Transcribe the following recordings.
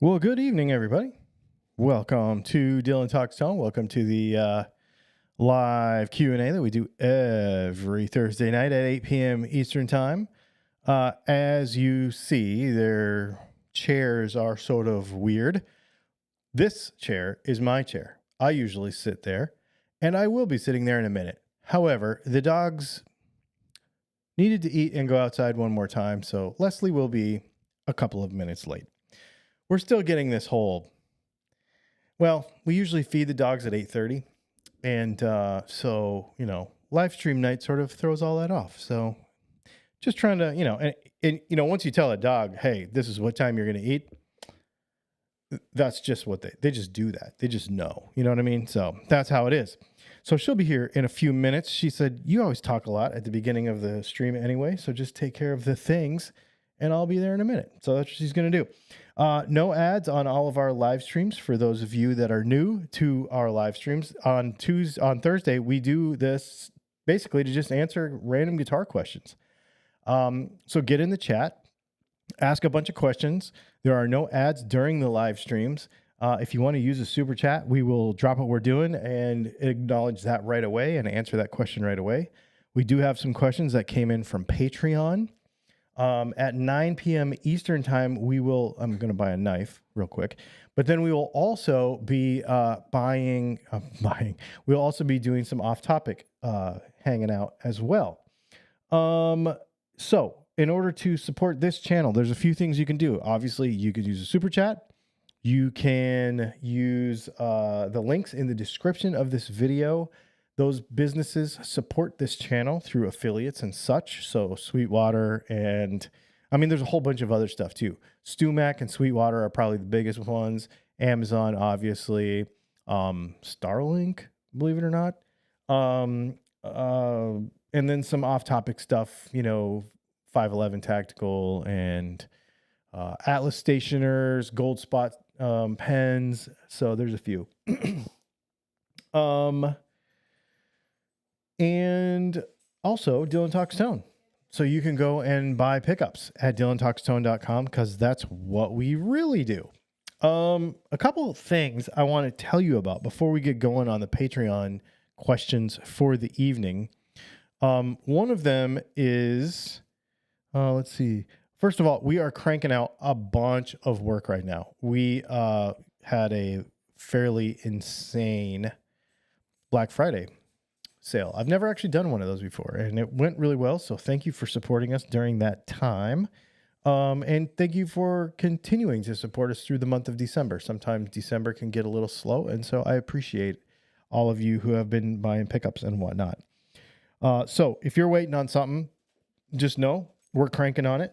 Well, good evening, everybody. Welcome to Dylan Talks Tone. Welcome to the live Q&A that we do every Thursday night at 8 p.m. Eastern Time. As you see, their chairs are sort of weird. This chair is my chair. I usually sit there, and I will be sitting there in a minute. However, the dogs needed to eat and go outside one more time, so Leslie will be a couple of minutes late. We're still getting this whole, well, we usually feed the dogs at 8:30. And so, live stream night sort of throws all that off. So just trying to, and once you tell a dog, hey, this is what time you're going to eat, that's just what they just do that. They just know, you know what I mean? So that's how it is. So she'll be here in a few minutes. She said, you always talk a lot at the beginning of the stream anyway, so just take care of the things and I'll be there in a minute. So that's what she's going to do. No ads on all of our live streams for those of you that are new to our live streams. On Thursday, we do this basically to just answer random guitar questions. So get in the chat, ask a bunch of questions. There are no ads during the live streams. If you want to use a super chat, we will drop what we're doing and acknowledge that right away and answer that question right away. We do have some questions that came in from Patreon. At 9 p.m. Eastern Time, I'm going to buy a knife real quick, but then we will also be we'll also be doing some off-topic hanging out as well. So in order to support this channel, there's a few things you can do. Obviously, you could use a super chat. You can use the links in the description of this video. Those businesses support this channel through affiliates and such. So Sweetwater and, there's a whole bunch of other stuff too. StewMac and Sweetwater are probably the biggest ones. Amazon, obviously. Starlink, believe it or not. And then some off-topic stuff, 511 Tactical and Atlas Stationers, Gold Spot pens. So there's a few. And also Dylan Talks Tone. So you can go and buy pickups at dylantalkstone.com because that's what we really do. A couple of things I want to tell you about before we get going on the Patreon questions for the evening. One of them is, let's see. First of all, we are cranking out a bunch of work right now. We had a fairly insane Black Friday sale. I've never actually done one of those before, and it went really well. So thank you for supporting us during that time. And thank you for continuing to support us through the month of December. Sometimes December can get a little slow, and so I appreciate all of you who have been buying pickups and whatnot. So if you're waiting on something, just know we're cranking on it,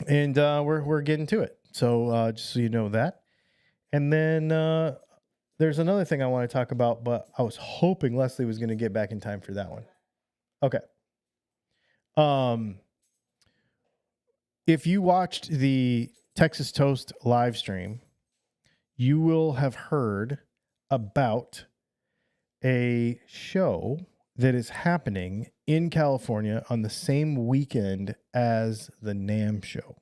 and we're getting to it. So just so you know that. And then there's another thing I want to talk about, but I was hoping Leslie was going to get back in time for that one. Okay. If you watched the Texas Toast live stream, you will have heard about a show that is happening in California on the same weekend as the NAMM show.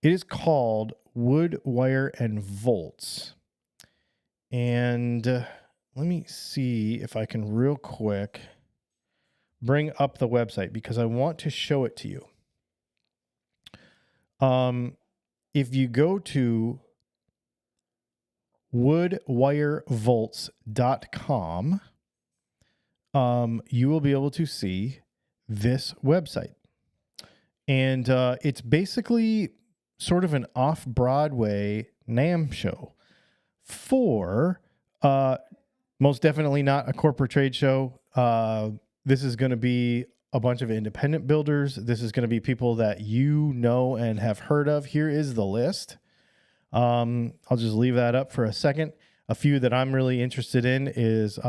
It is called Wood, Wire, and Volts. And let me see if I can real quick bring up the website because I want to show it to you. If you go to woodwirevolts.com, you will be able to see this website. And it's basically sort of an off-Broadway NAMM show. For most definitely not a corporate trade show. This is going to be a bunch of independent builders. This is going to be people that you know and have heard of. Here is the list. I'll just leave that up for a second. A few that I'm really interested in is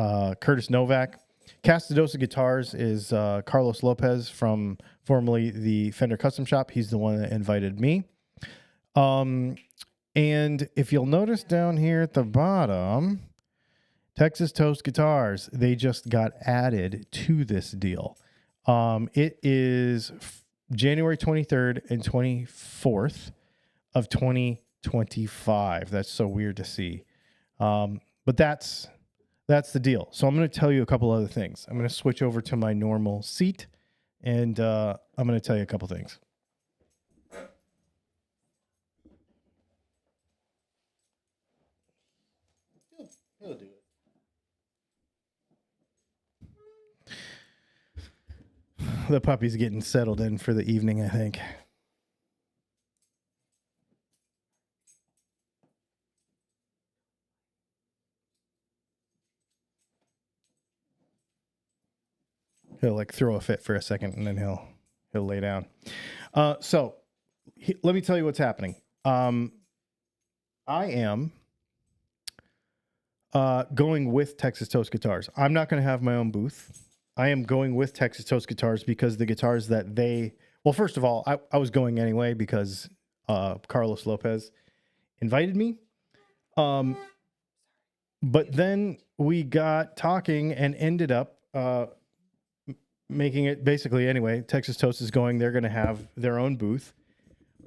Curtis Novak. Castadosa Guitars is Carlos Lopez from formerly the Fender Custom Shop. He's the one that invited me. And if you'll notice down here at the bottom, Texas Toast Guitars, they just got added to this deal. It is January 23rd and 24th of 2020. 25. That's so weird to see. But that's the deal. So I'm going to tell you a couple other things. I'm going to switch over to my normal seat, and I'm going to tell you a couple things. He'll do it. The puppy's getting settled in for the evening, I think. He'll like throw a fit for a second, and then he'll lay down. So let me tell you what's happening. I am going with Texas Toast Guitars. I'm not going to have my own booth. I am going with Texas Toast Guitars because the guitars that well, first of all, I was going anyway because Carlos Lopez invited me. But then we got talking and ended up making it basically anyway. Texas Toast is going. They're going to have their own booth.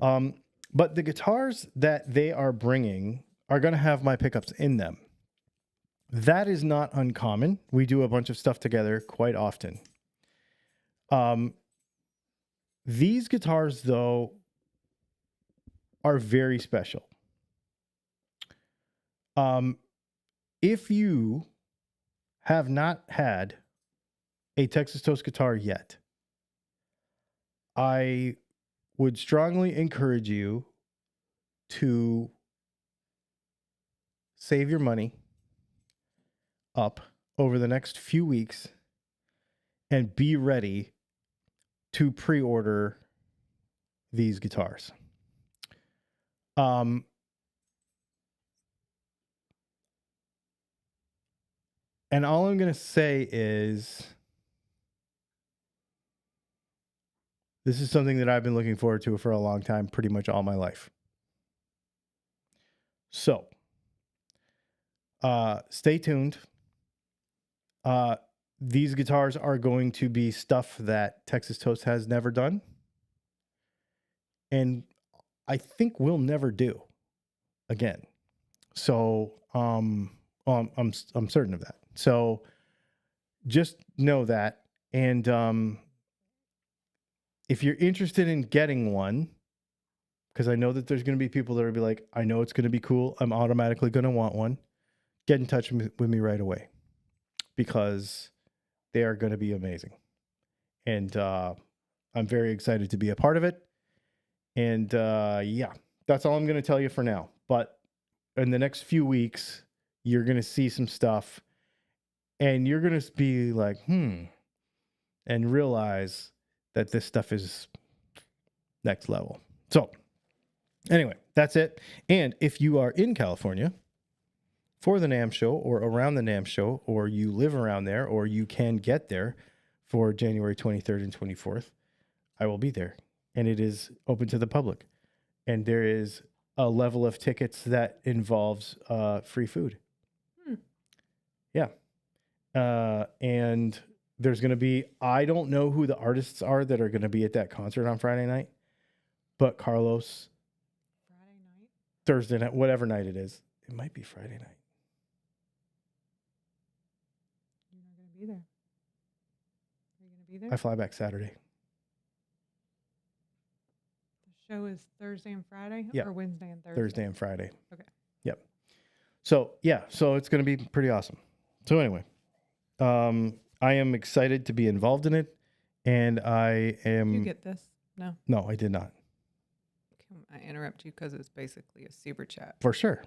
But the guitars that they are bringing are going to have my pickups in them. That is not uncommon. We do a bunch of stuff together quite often. These guitars, though, are very special. If you have not had a Texas Toast guitar yet, I would strongly encourage you to save your money up over the next few weeks and be ready to pre-order these guitars. And all I'm going to say is this is something that I've been looking forward to for a long time, pretty much all my life. So, stay tuned. These guitars are going to be stuff that Texas Toast has never done, and I think we'll never do again. So, I'm certain of that. So, just know that, and if you're interested in getting one, because I know that there's going to be people that will be like, I know it's going to be cool. I'm automatically going to want one. Get in touch with me right away, because they are going to be amazing. And I'm very excited to be a part of it. And yeah, that's all I'm going to tell you for now. But in the next few weeks, you're going to see some stuff, and you're going to be like, and realize that this stuff is next level. So anyway, that's it. And if you are in California for the NAMM show or around the NAMM show, or you live around there, or you can get there for January 23rd and 24th, I will be there, and it is open to the public. And there is a level of tickets that involves free food. Yeah. And there's going to be, I don't know who the artists are that are going to be at that concert on Friday night, but Carlos, Friday night, Thursday night, whatever night it is, it might be Friday night. you're not going to be there. Are you going to be there? I fly back Saturday. The show is Thursday and Friday, Yeah. or Wednesday and Thursday? Thursday and Friday. Okay. Yep. So yeah, so it's going to be pretty awesome. So anyway, I am excited to be involved in it, and I am. Did you get this? No. No, I did not. Can I interrupt you because it's basically a super chat? For sure.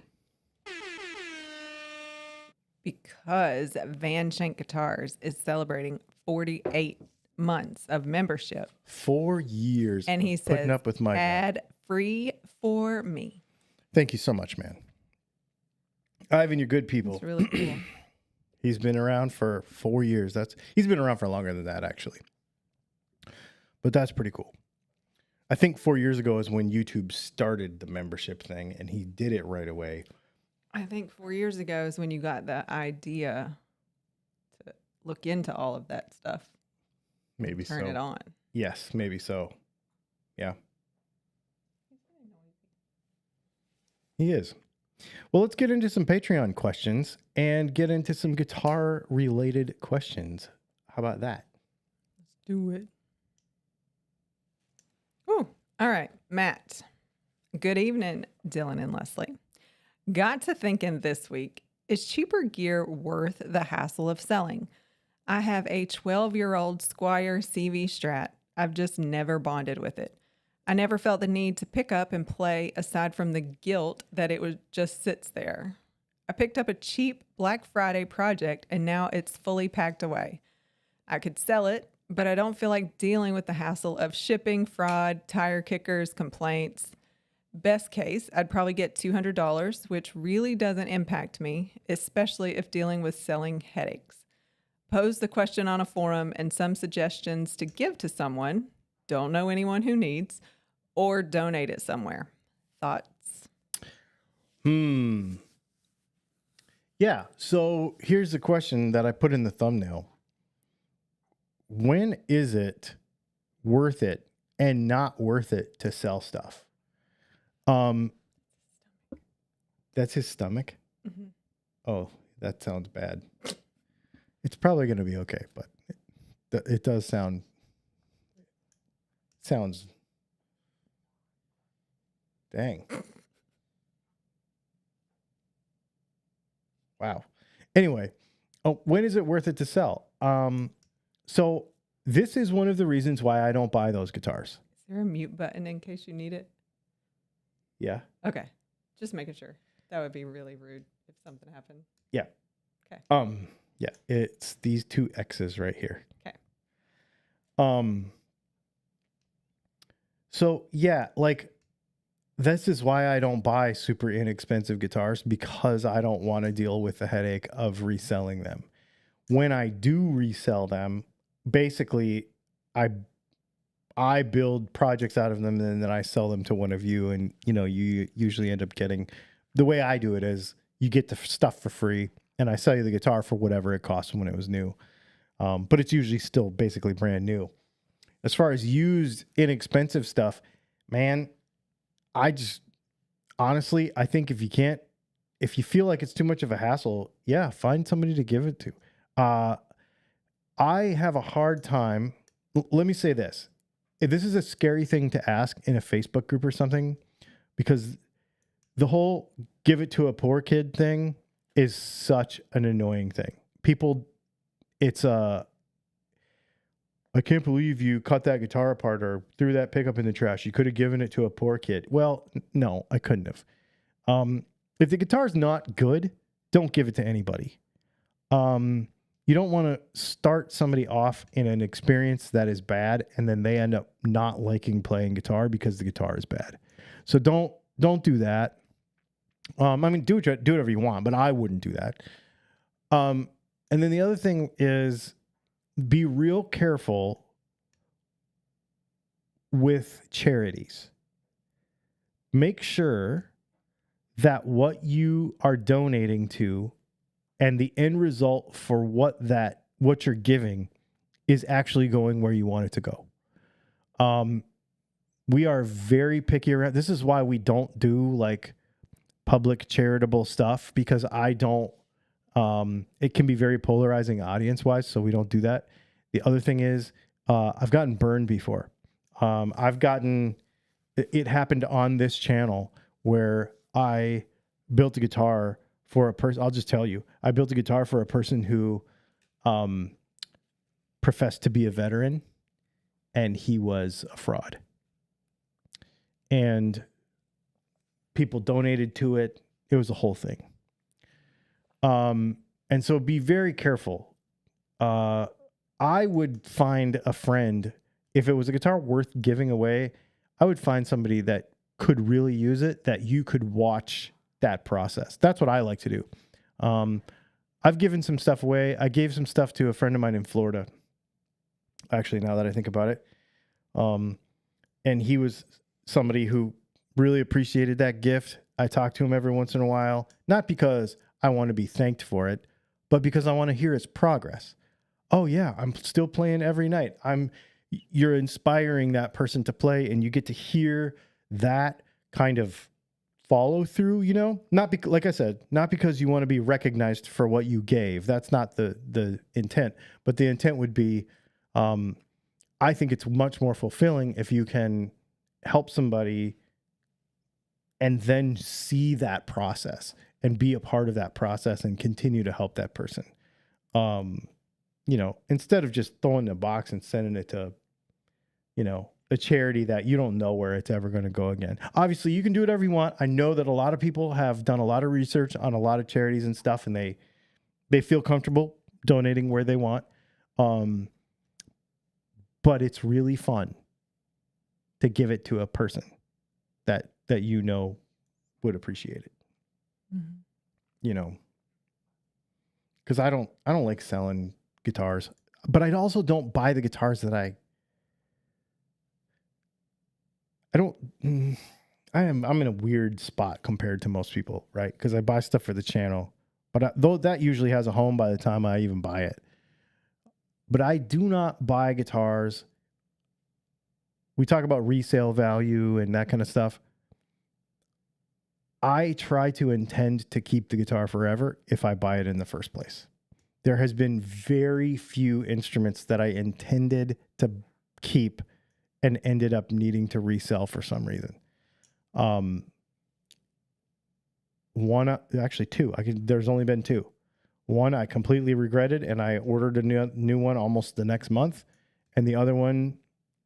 Because Van Shank Guitars is celebrating 48 months of membership. 4 years. And he says, putting up with my ad free for me. Thank you so much, man. Ivan, you're good people. It's really cool. He's been around for 4 years. He's been around for longer than that, actually. But that's pretty cool. I think 4 years ago is when YouTube started the membership thing, and he did it right away. I think 4 years ago is when you got the idea to look into all of that stuff. Maybe so. Turn it on. Yes, maybe so. Yeah. He is. Well, let's get into some Patreon questions and get into some guitar-related questions. How about that? Let's do it. Ooh, all right, Matt. Good evening, Dylan and Leslie. Got to thinking this week, is cheaper gear worth the hassle of selling? I have a 12-year-old Squire CV Strat. I've just never bonded with it. I never felt the need to pick up and play aside from the guilt that it just sits there. I picked up a cheap Black Friday project and now it's fully packed away. I could sell it, but I don't feel like dealing with the hassle of shipping, fraud, tire kickers, complaints. Best case, I'd probably get $200, which really doesn't impact me, especially if dealing with selling headaches. Pose the question on a forum and some suggestions to give to someone, don't know anyone who needs, or donate it somewhere. Thoughts? Yeah, so here's the question that I put in the thumbnail. When is it worth it and not worth it to sell stuff? That's his stomach? Mm-hmm. Oh, that sounds bad. It's probably going to be okay, but it does sounds dang. Wow. Anyway, when is it worth it to sell? So this is one of the reasons why I don't buy those guitars. Is there a mute button in case you need it? Yeah. Okay. Just making sure. That would be really rude if something happened. Yeah. Okay. Yeah, it's these two X's right here. Okay. So yeah, like this is why I don't buy super inexpensive guitars, because I don't want to deal with the headache of reselling them. When I do resell them, basically I build projects out of them and then I sell them to one of you, and you usually end up getting, the way I do it is you get the stuff for free and I sell you the guitar for whatever it cost when it was new. But it's usually still basically brand new. As far as used inexpensive stuff, man, honestly, I think if you feel like it's too much of a hassle, yeah, find somebody to give it to. I have a hard time. Let me say this. This is a scary thing to ask in a Facebook group or something, because the whole give it to a poor kid thing is such an annoying thing. People, I can't believe you cut that guitar apart or threw that pickup in the trash. You could have given it to a poor kid. Well, no, I couldn't have. If the guitar's not good, don't give it to anybody. You don't want to start somebody off in an experience that is bad and then they end up not liking playing guitar because the guitar is bad. So don't do that. I mean, do whatever you want, but I wouldn't do that. And then the other thing is, be real careful with charities. Make sure that what you are donating to and the end result for what you're giving is actually going where you want it to go. We are very picky around. This is why we don't do like public charitable stuff, because it can be very polarizing audience wise. So we don't do that. The other thing is, I've gotten burned before. It happened on this channel where I built a guitar for a person. I'll just tell you, I built a guitar for a person who, professed to be a veteran, and he was a fraud. And people donated to it. It was a whole thing. And so be very careful. I would find a friend, if it was a guitar worth giving away, I would find somebody that could really use it, that you could watch that process. That's what I like to do. I've given some stuff away. I gave some stuff to a friend of mine in Florida, actually, now that I think about it. And he was somebody who really appreciated that gift. I talk to him every once in a while, not because I want to be thanked for it, but because I want to hear his progress. Oh yeah, I'm still playing every night. You're inspiring that person to play, and you get to hear that kind of follow through, you know, like I said, not because you want to be recognized for what you gave. That's not the intent, but the intent would be, I think it's much more fulfilling if you can help somebody and then see that process and be a part of that process and continue to help that person. You know, instead of just throwing the box and sending it to, you know, a charity that you don't know where it's ever going to go again. Obviously, you can do whatever you want. I know that a lot of people have done a lot of research on a lot of charities and stuff, and they feel comfortable donating where they want. But it's really fun to give it to a person that you know would appreciate it. Mm-hmm. You know, because I don't like selling guitars, but I also don't buy the guitars that I'm in a weird spot compared to most people, right? Because I buy stuff for the channel, but though that usually has a home by the time I even buy it. But I do not buy guitars. We talk about resale value and that kind of stuff. I try to intend to keep the guitar forever if I buy it in the first place. There has been very few instruments that I intended to keep and ended up needing to resell for some reason. Actually two. There's only been two. One I completely regretted, and I ordered a new one almost the next month, and the other one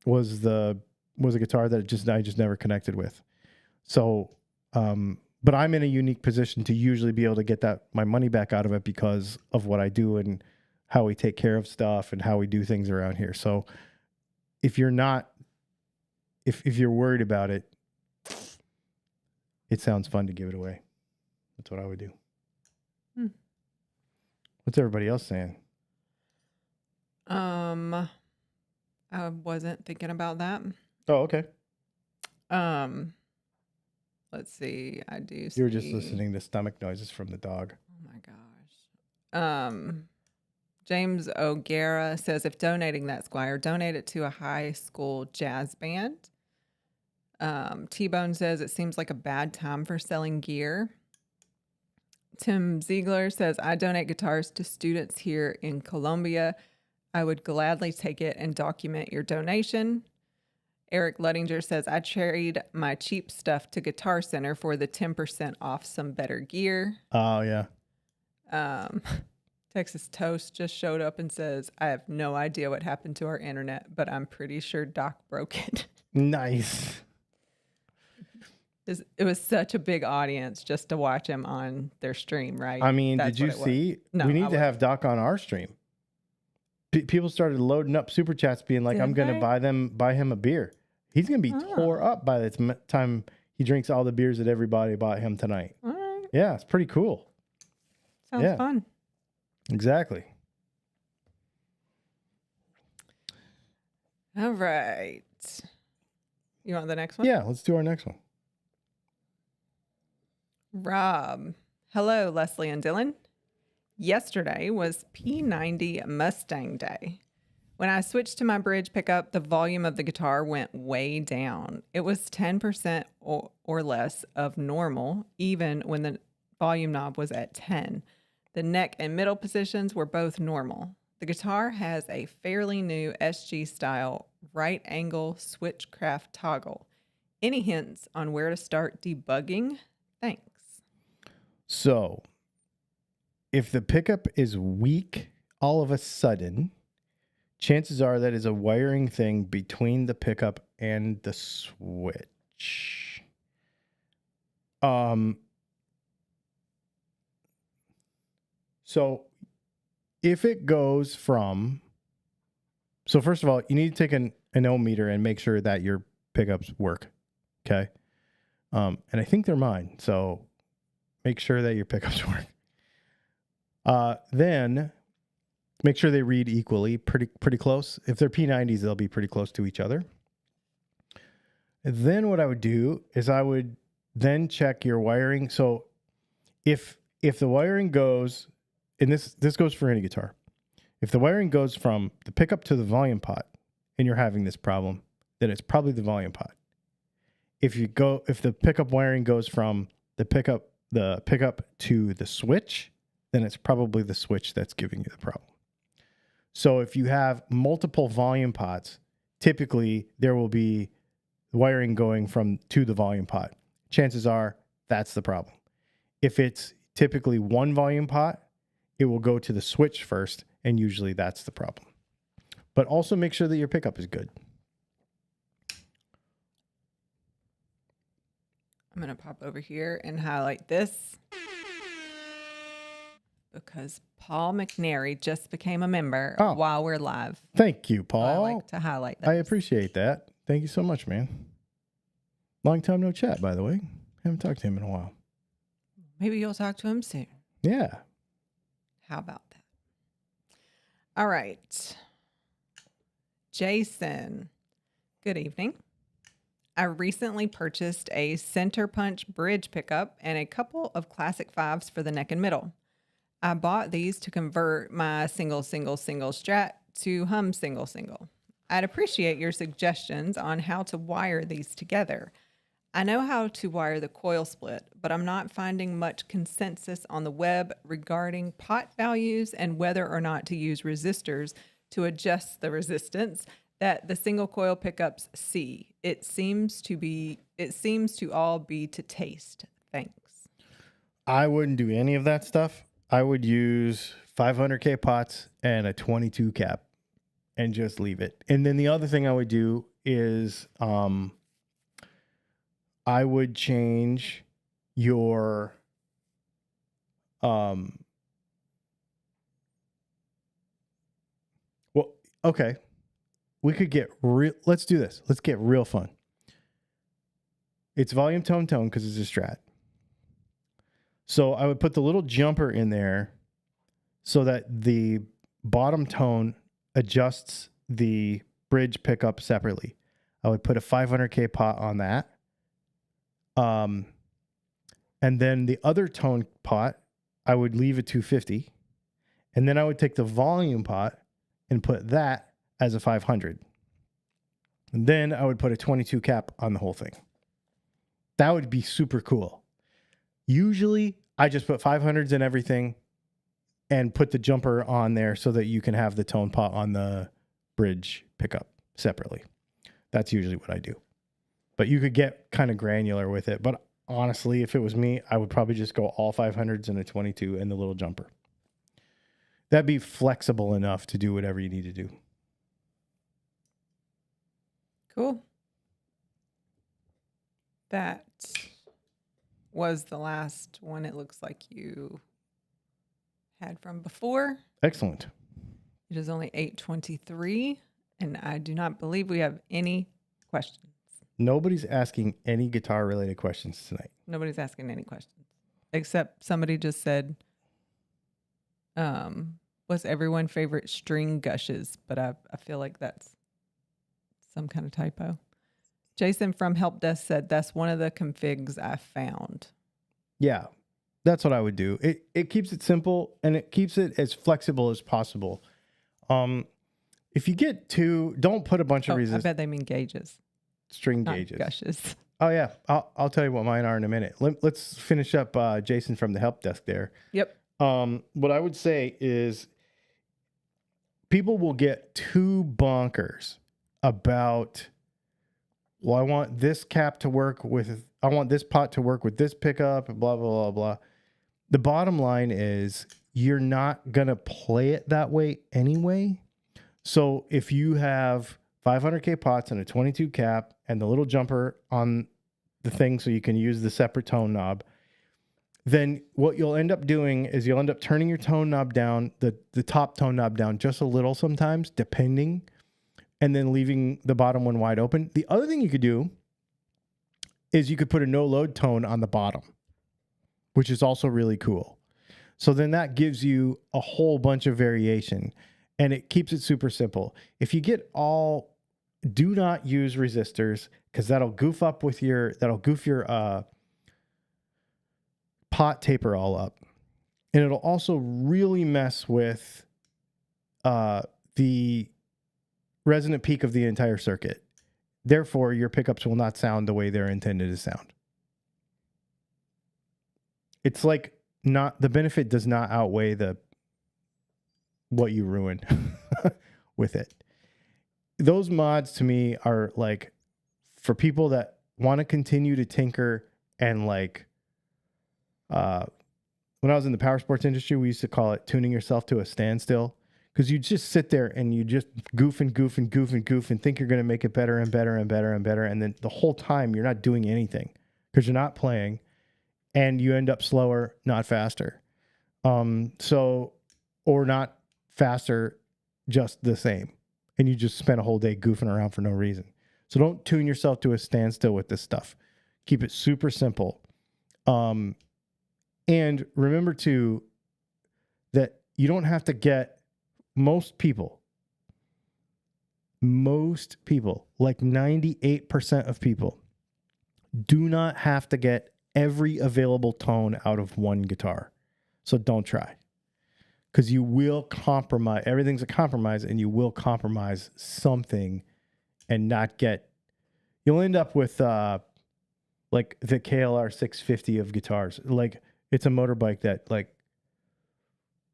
was a guitar that I just never connected with. So, but I'm in a unique position to usually be able to get my money back out of it because of what I do and how we take care of stuff and how we do things around here. So, if you're worried about it, it sounds fun to give it away. That's what I would do. What's everybody else saying? I wasn't thinking about that. Oh, okay. Let's see. I do see. You were just listening to stomach noises from the dog. Oh my gosh. James O'Gara says, if donating that, Squire, donate it to a high school jazz band. T-Bone says, it seems like a bad time for selling gear. Tim Ziegler says, I donate guitars to students here in Columbia. I would gladly take it and document your donation. Eric Luddinger says, I trade my cheap stuff to Guitar Center for the 10% off some better gear. Oh, yeah. Texas Toast just showed up and says, I have no idea what happened to our internet, but I'm pretty sure Doc broke it. Nice. It was such a big audience just to watch him on their stream, right? I mean, did you see? No, we need to have Doc on our stream. People started loading up super chats being like, I'm going to buy him a beer. He's going to be tore up by the time he drinks all the beers that everybody bought him tonight. All right. Yeah, it's pretty cool. Sounds fun. Exactly. All right. You want the next one? Yeah, let's do our next one. Rob. Hello, Leslie and Dylan. Yesterday was P90 Mustang Day. When I switched to my bridge pickup, the volume of the guitar went way down. It was 10% or less of normal, even when the volume knob was at 10. The neck and middle positions were both normal. The guitar has a fairly new SG style right angle switchcraft toggle. Any hints on where to start debugging? Thanks. So, if the pickup is weak all of a sudden, chances are that is a wiring thing between the pickup and the switch. So if it goes from, so first of all, you need to take an ohm meter and make sure that your pickups work. Okay. And I think they're mine. So make sure that your pickups work. Then make sure they read equally, pretty close. If they're P90s, they'll be pretty close to each other. And then what I would do is I would then check your wiring. So if the wiring goes, and this goes for any guitar, if the wiring goes from the pickup to the volume pot and you're having this problem, then it's probably the volume pot. if the pickup wiring goes from the pickup to the switch, then it's probably the switch that's giving you the problem. So if you have multiple volume pots, typically there will be wiring going to the volume pot. Chances are that's the problem. If it's typically one volume pot, it will go to the switch first, and usually that's the problem. But also make sure that your pickup is good. I'm going to pop over here and highlight this because Paul McNary just became a member while we're live. Thank you, Paul. So I like to highlight that. I appreciate that. Thank you so much, man. Long time no chat, by the way. Haven't talked to him in a while. Maybe you'll talk to him soon. Yeah. How about that? All right. Jason, good evening. I recently purchased a center punch bridge pickup and a couple of classic 5s for the neck and middle. I bought these to convert my single Strat to hum single. I'd appreciate your suggestions on how to wire these together. I know how to wire the coil split, but I'm not finding much consensus on the web regarding pot values and whether or not to use resistors to adjust the resistance that the single coil pickups see. It seems to all be to taste. Thanks. I wouldn't do any of that stuff. I would use 500K pots and a 22 cap and just leave it. And then the other thing I would do is I would change your okay. We could get let's do this. Let's get real fun. It's volume tone because it's a Strat. So I would put the little jumper in there so that the bottom tone adjusts the bridge pickup separately. I would put a 500K pot on that. And then the other tone pot, I would leave at 250. And then I would take the volume pot and put that as a 500. And then I would put a 22 cap on the whole thing. That would be super cool. Usually I just put 500s in everything and put the jumper on there so that you can have the tone pot on the bridge pickup separately. That's usually what I do. But you could get kind of granular with it. But honestly, if it was me, I would probably just go all 500s and a 22 and the little jumper. That'd be flexible enough to do whatever you need to do. Cool. That was the last one it looks like you had from before. Excellent. It is only 8:23, and I do not believe we have any questions. Nobody's asking any guitar-related questions tonight. Nobody's asking any questions, except somebody just said, what's everyone's favorite string gushes? But I feel like that's some kind of typo. Jason from Help Desk said that's one of the configs I found. Yeah, that's what I would do. It keeps it simple and it keeps it as flexible as possible. If you get don't put a bunch of resistors. I bet they mean gauges. String not gauges. Gushes. Oh yeah, I'll tell you what mine are in a minute. Let's finish up Jason from the Help Desk there. Yep. What I would say is people will get too bonkers about, well, I want this cap to work with, I want this pot to work with this pickup, blah, blah, blah, blah. The bottom line is you're not going to play it that way anyway. So if you have 500K pots and a 22 cap and the little jumper on the thing so you can use the separate tone knob, then what you'll end up doing is you'll end up turning your tone knob down, the top tone knob down just a little sometimes, depending, and then leaving the bottom one wide open. The other thing you could do is you could put a no load tone on the bottom, which is also really cool. So then that gives you a whole bunch of variation and it keeps it super simple. If you get do not use resistors because that'll goof your pot taper all up. And it'll also really mess with the resonant peak of the entire circuit. Therefore, your pickups will not sound the way they're intended to sound. It's like the benefit does not outweigh what you ruin with it. Those mods to me are like for people that want to continue to tinker and like, when I was in the power sports industry, we used to call it tuning yourself to a standstill, because you just sit there and you just goof and think you're going to make it better and better and better and better. And then the whole time you're not doing anything because you're not playing, and you end up slower, not faster. Or not faster, just the same. And you just spend a whole day goofing around for no reason. So don't tune yourself to a standstill with this stuff. Keep it super simple. And remember too, that you don't have to get most people, like 98% of people, do not have to get every available tone out of one guitar. So don't try. Because you will compromise. Everything's a compromise, and you will compromise something and not get. You'll end up with like the KLR 650 of guitars. Like, it's a motorbike that like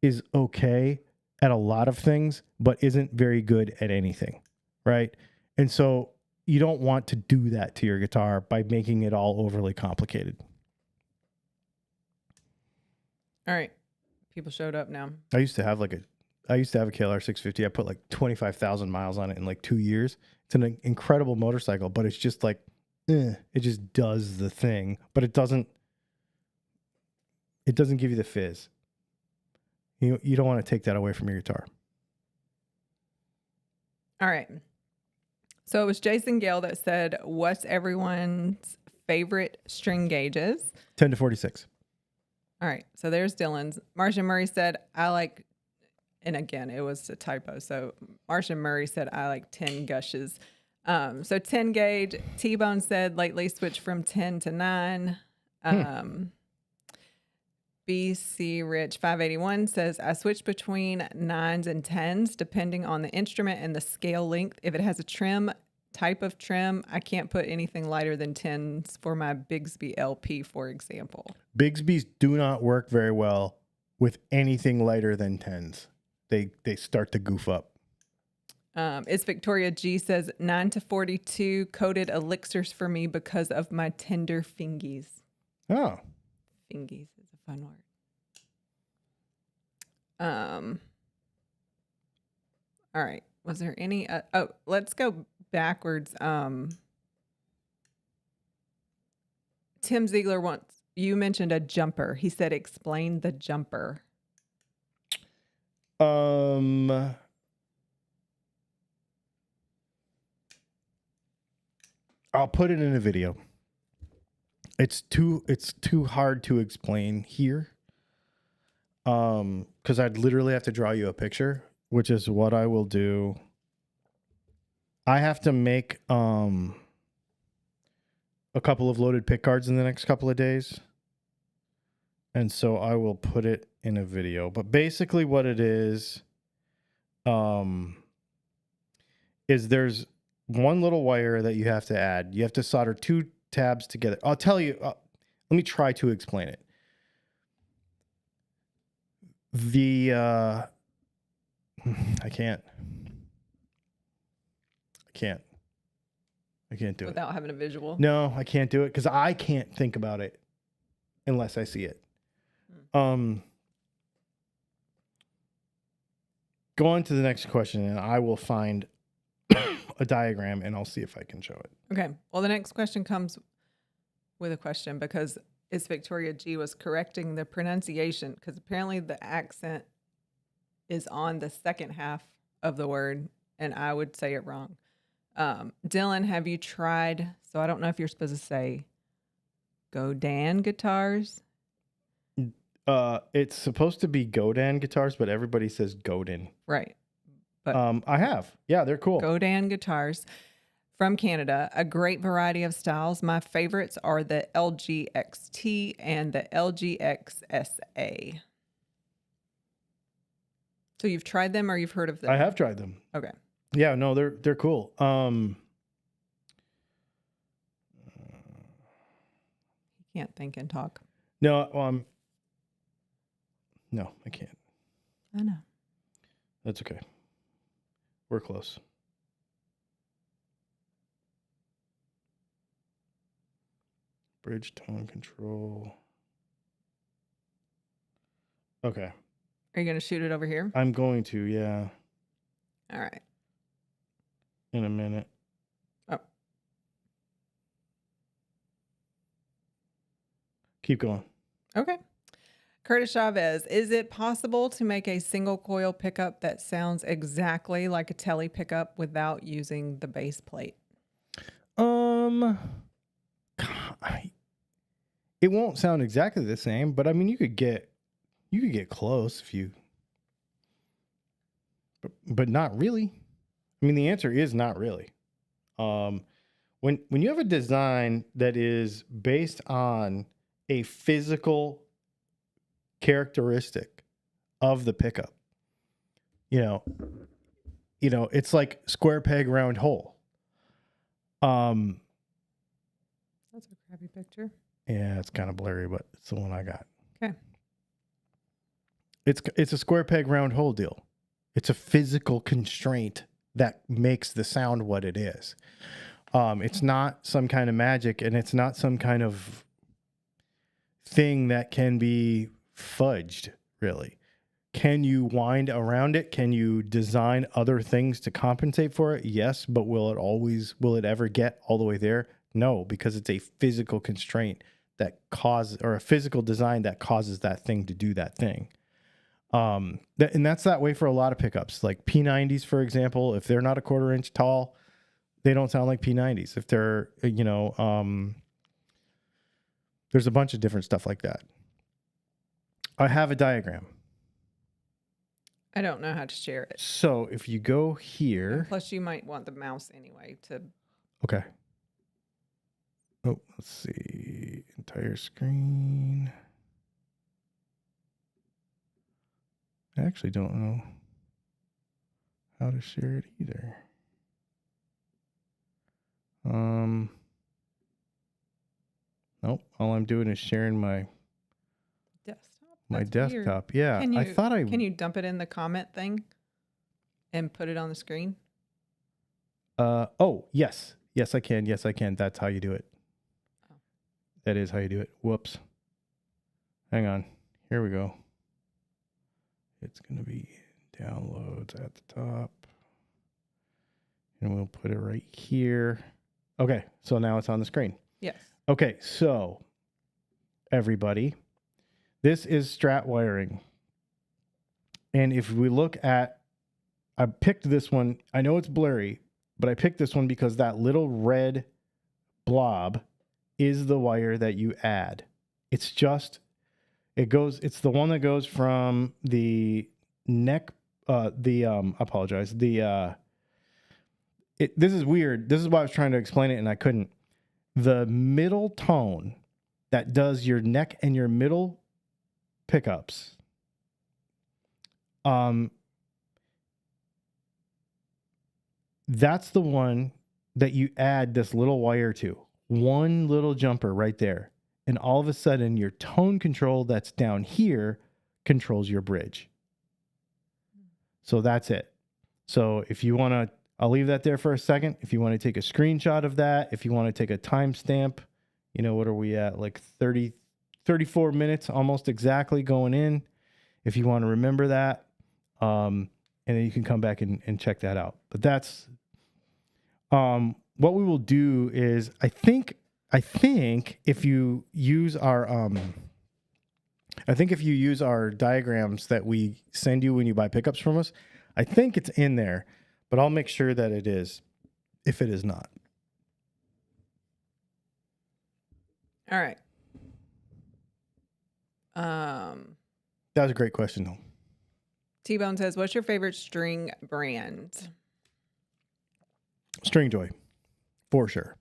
is okay at a lot of things, but isn't very good at anything, right? And so you don't want to do that to your guitar by making it all overly complicated. All right. People showed up now. I used to have a KLR 650. I put like 25,000 miles on it in like 2 years. It's an incredible motorcycle, but it's just like, it just does the thing, but it doesn't give you the fizz. You don't want to take that away from your guitar. All right. So it was Jason Gale that said, what's everyone's favorite string gauges? 10 to 46. All right. So there's Dylan's. Marcia Murray said, I like, and again, it was a typo. So Marcia Murray said, I like 10 gushes. So 10 gauge. T-Bone said, lately switched from 10 to 9. BC Rich 581 says, I switch between 9s and 10s depending on the instrument and the scale length. If it has a type of trim, I can't put anything lighter than 10s for my Bigsby LP, for example. Bigsby's do not work very well with anything lighter than 10s. They start to goof up. It's Victoria G says 9 to 42 coated elixirs for me because of my tender fingies. Oh. Fingies is a fun word. All right. Was there any? Let's go backwards. Tim Ziegler you mentioned a jumper. He said, explain the jumper. I'll put it in a video. It's too hard to explain here. Because I'd literally have to draw you a picture, which is what I will do. I have to make a couple of loaded pick guards in the next couple of days. And so I will put it in a video. But basically what it is there's one little wire that you have to add. You have to solder 2 tabs together. I'll tell you, let me try to explain it. I can't do it without having a visual. No, I can't do it because I can't think about it unless I see it. Go on to the next question, and I will find a diagram and I'll see if I can show it. Okay. Well, the next question comes with a question because it's Victoria G was correcting the pronunciation because apparently the accent is on the second half of the word and I would say it wrong. Dylan, have you tried? So I don't know if you're supposed to say Godin guitars. It's supposed to be Godin guitars, but everybody says Godin. Right. But I have. Yeah, they're cool. Godin guitars from Canada, a great variety of styles. My favorites are the LGXT and the LGXSA. So you've tried them or you've heard of them? I have tried them. Okay. Yeah, no, they're cool. Can't think and talk. No, no, I can't. I know. That's okay. We're close. Bridge tone control. Okay. Are you going to shoot it over here? I'm going to, yeah. All right. In a minute. Oh. Keep going. Okay. Curtis Chavez, is it possible to make a single coil pickup that sounds exactly like a tele pickup without using the base plate? It won't sound exactly the same, but I mean, you could get close if you, but not really. I mean, the answer is not really. When you have a design that is based on a physical characteristic of the pickup, you know, it's like square peg, round hole. That's a crappy picture. Yeah, it's kind of blurry, but it's the one I got. Okay. It's a square peg, round hole deal. It's a physical constraint that makes the sound what it is. It's not some kind of magic, and it's not some kind of thing that can be fudged, really. Can you wind around it? Can you design other things to compensate for it? Yes, but will it ever get all the way there? No, because it's a physical constraint or a physical design that causes that thing to do that thing. And that's that way for a lot of pickups. Like P90s, for example, if they're not a 1/4 inch tall, they don't sound like P90s. If they're, there's a bunch of different stuff like that. I have a diagram. I don't know how to share it. So if you go here. And plus, you might want the mouse anyway to. Okay. Oh, let's see. Entire screen. I actually don't know how to share it either. Nope. All I'm doing is sharing my Desktop. My That's desktop. weird. Yeah. Can you dump it in the comment thing and put it on the screen? Oh, yes. Yes, I can. Yes, I can. That's how you do it. Oh. That is how you do it. Whoops. Hang on. Here we go. It's going to be downloads at the top. And we'll put it right here. Okay. So now it's on the screen. Yes. Okay. So everybody, this is Strat wiring. And if we look at, I picked this one. I know it's blurry, but I picked this one because that little red blob is the wire that you add. It's the one that goes from the neck, this is weird. This is why I was trying to explain it and I couldn't. The middle tone that does your neck and your middle pickups, that's the one that you add this little wire to. One little jumper right there. And all of a sudden, your tone control that's down here controls your bridge. So that's it. So if you want to, I'll leave that there for a second. If you want to take a screenshot of that, if you want to take a timestamp, what are we at? Like 34 minutes, almost exactly going in. If you want to remember that, and then you can come back and check that out. But that's what we will do is I think if you use our diagrams that we send you when you buy pickups from us, I think it's in there, but I'll make sure that it is if it is not. All right. That was a great question, though. T-Bone says, what's your favorite string brand? String Joy, for sure.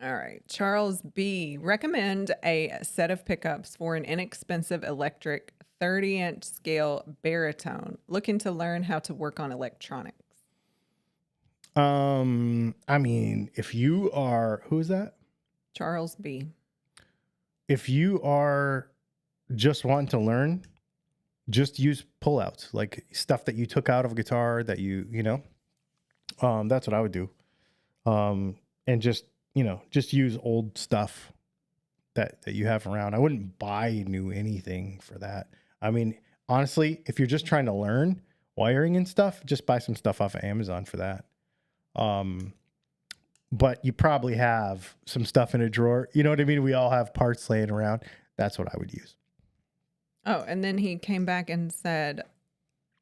All right. Charles B. Recommend a set of pickups for an inexpensive electric 30-inch scale baritone. Looking to learn how to work on electronics. I mean, if you are, who is that? Charles B. If you are just wanting to learn, just use pullouts, like stuff that you took out of a guitar that that's what I would do. And just use old stuff that you have around. I wouldn't buy new anything for that. I mean, honestly, if you're just trying to learn wiring and stuff, just buy some stuff off of Amazon for that. But you probably have some stuff in a drawer. You know what I mean? We all have parts laying around. That's what I would use. Oh, and then he came back and said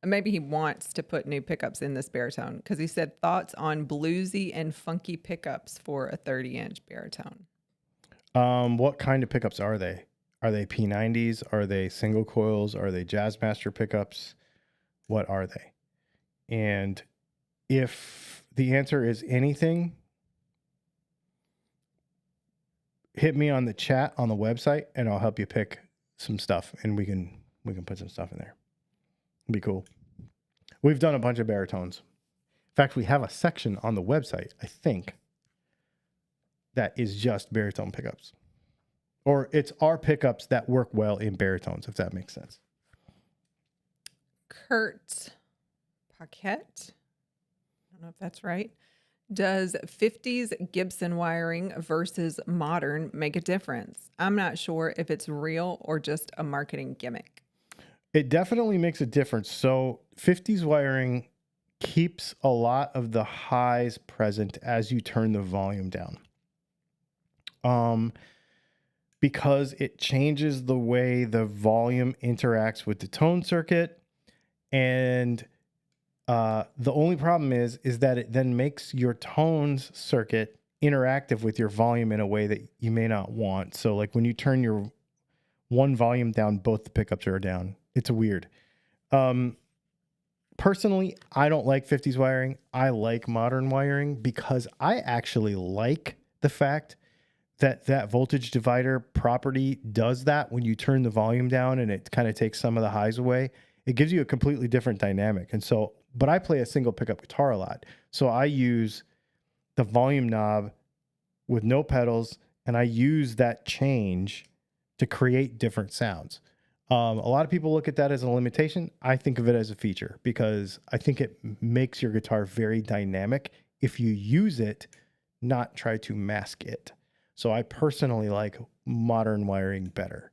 maybe he wants to put new pickups in this baritone because he said thoughts on bluesy and funky pickups for a 30-inch baritone. What kind of pickups are they? Are they P90s? Are they single coils? Are they Jazzmaster pickups? What are they? And if the answer is anything, hit me on the chat on the website and I'll help you pick some stuff and we can put some stuff in there. It'd be cool. We've done a bunch of baritones. In fact, we have a section on the website, I think, that is just baritone pickups. Or it's our pickups that work well in baritones, if that makes sense. Kurt Paquette, I don't know if that's right. Does 50s Gibson wiring versus modern make a difference? I'm not sure if it's real or just a marketing gimmick. It definitely makes a difference. So 50s wiring keeps a lot of the highs present as you turn the volume down. Because it changes the way the volume interacts with the tone circuit. And the only problem is that it then makes your tones circuit interactive with your volume in a way that you may not want. So like when you turn your one volume down, both the pickups are down. It's weird. Personally, I don't like 50s wiring. I like modern wiring because I actually like the fact that voltage divider property does that when you turn the volume down and it kind of takes some of the highs away. It gives you a completely different dynamic. And so, but I play a single pickup guitar a lot. So I use the volume knob with no pedals and I use that change to create different sounds. A lot of people look at that as a limitation. I think of it as a feature because I think it makes your guitar very dynamic if you use it, not try to mask it. So I personally like modern wiring better.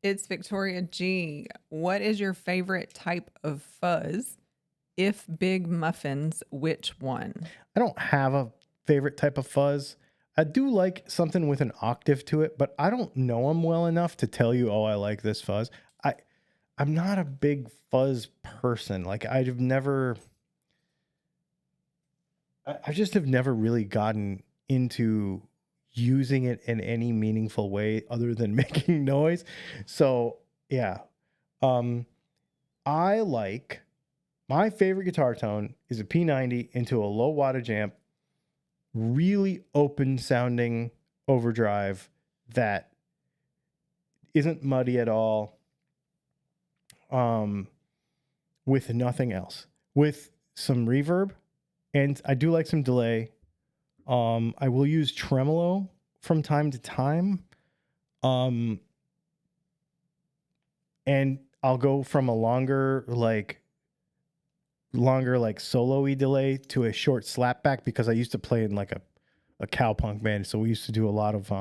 It's Victoria G. What is your favorite type of fuzz? If big muffins, which one? I don't have a favorite type of fuzz. I do like something with an octave to it, but I don't know them well enough to tell you, oh, I like this fuzz. I'm not a big fuzz person. Like I just have never really gotten into using it in any meaningful way other than making noise. So yeah. I like, my favorite guitar tone is a P90 into a low wattage amp, really open sounding overdrive that isn't muddy at all. With nothing else, with some reverb, and I do like some delay. I will use tremolo from time to time. And I'll go from a longer solo-y delay to a short slapback because I used to play in like a cowpunk band. So we used to do a lot of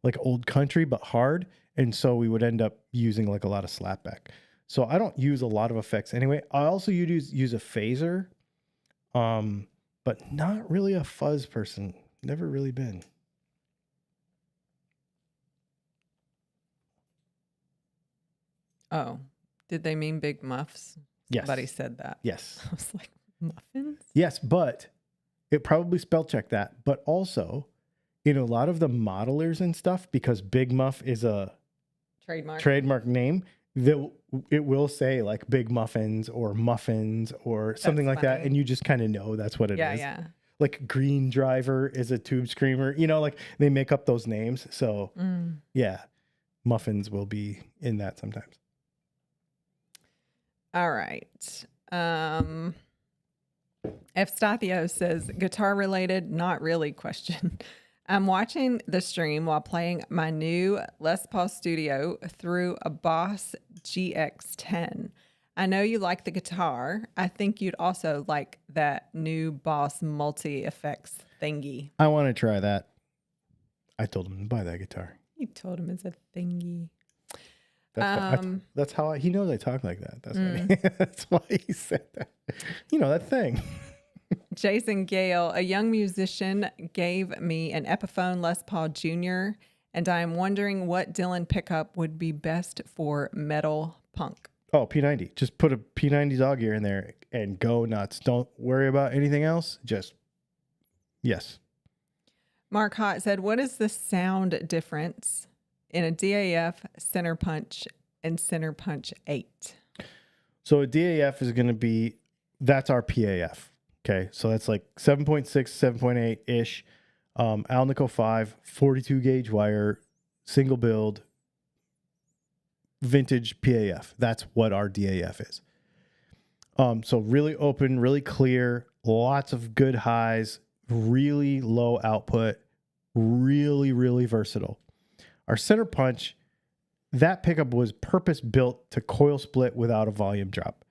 like old country, but hard. And so we would end up using like a lot of slapback. So I don't use a lot of effects anyway. I also use a phaser, but not really a fuzz person. Never really been. Oh, did they mean big muffs? Yes. Somebody said that. Yes. I was like, muffins? Yes, but it probably spell checked that. But also, in a lot of the modelers and stuff, because Big Muff is a trademark name, it will say like Big Muffins or Muffins or something like that. And you just kind of know that's what it is. Yeah. Like Green Driver is a tube screamer. You know, like they make up those names. So yeah, Muffins will be in that sometimes. All right. F. Stathio says, guitar related, not really question. I'm watching the stream while playing my new Les Paul Studio through a Boss GX10. I know you like the guitar. I think you'd also like that new Boss multi-effects thingy. I want to try that. I told him to buy that guitar. You told him it's a thingy. That's how he knows I talk like that. That's why, that's why he said that. You know, that thing. Jason Gale, a young musician, gave me an Epiphone Les Paul Jr., and I'm wondering what Dylan pickup would be best for metal punk. Oh, P90. Just put a P90 dog ear in there and go nuts. Don't worry about anything else. Just, yes. Mark Hott said, what is the sound difference in a DAF, center punch, and center punch 8? So a DAF is going to be, that's our PAF. Okay, so that's like 7.6, 7.8-ish. Alnico 5, 42 gauge wire, single build, vintage PAF. That's what our DAF is. So really open, really clear, lots of good highs, really low output, really, really versatile. Our center punch, that pickup was purpose built to coil split without a volume drop.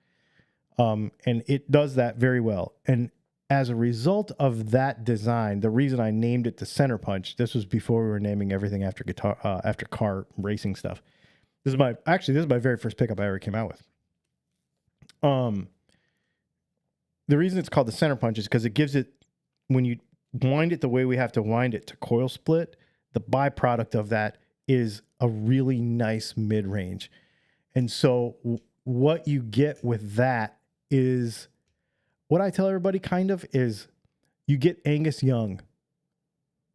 And it does that very well. And as a result of that design, the reason I named it the center punch, this was before we were naming everything after guitar, after car racing stuff. This is my very first pickup I ever came out with. The reason it's called the center punch is because it gives it, when you wind it the way we have to wind it to coil split, the byproduct of that is a really nice mid-range. And so what you get with that is, what I tell everybody kind of is, you get Angus Young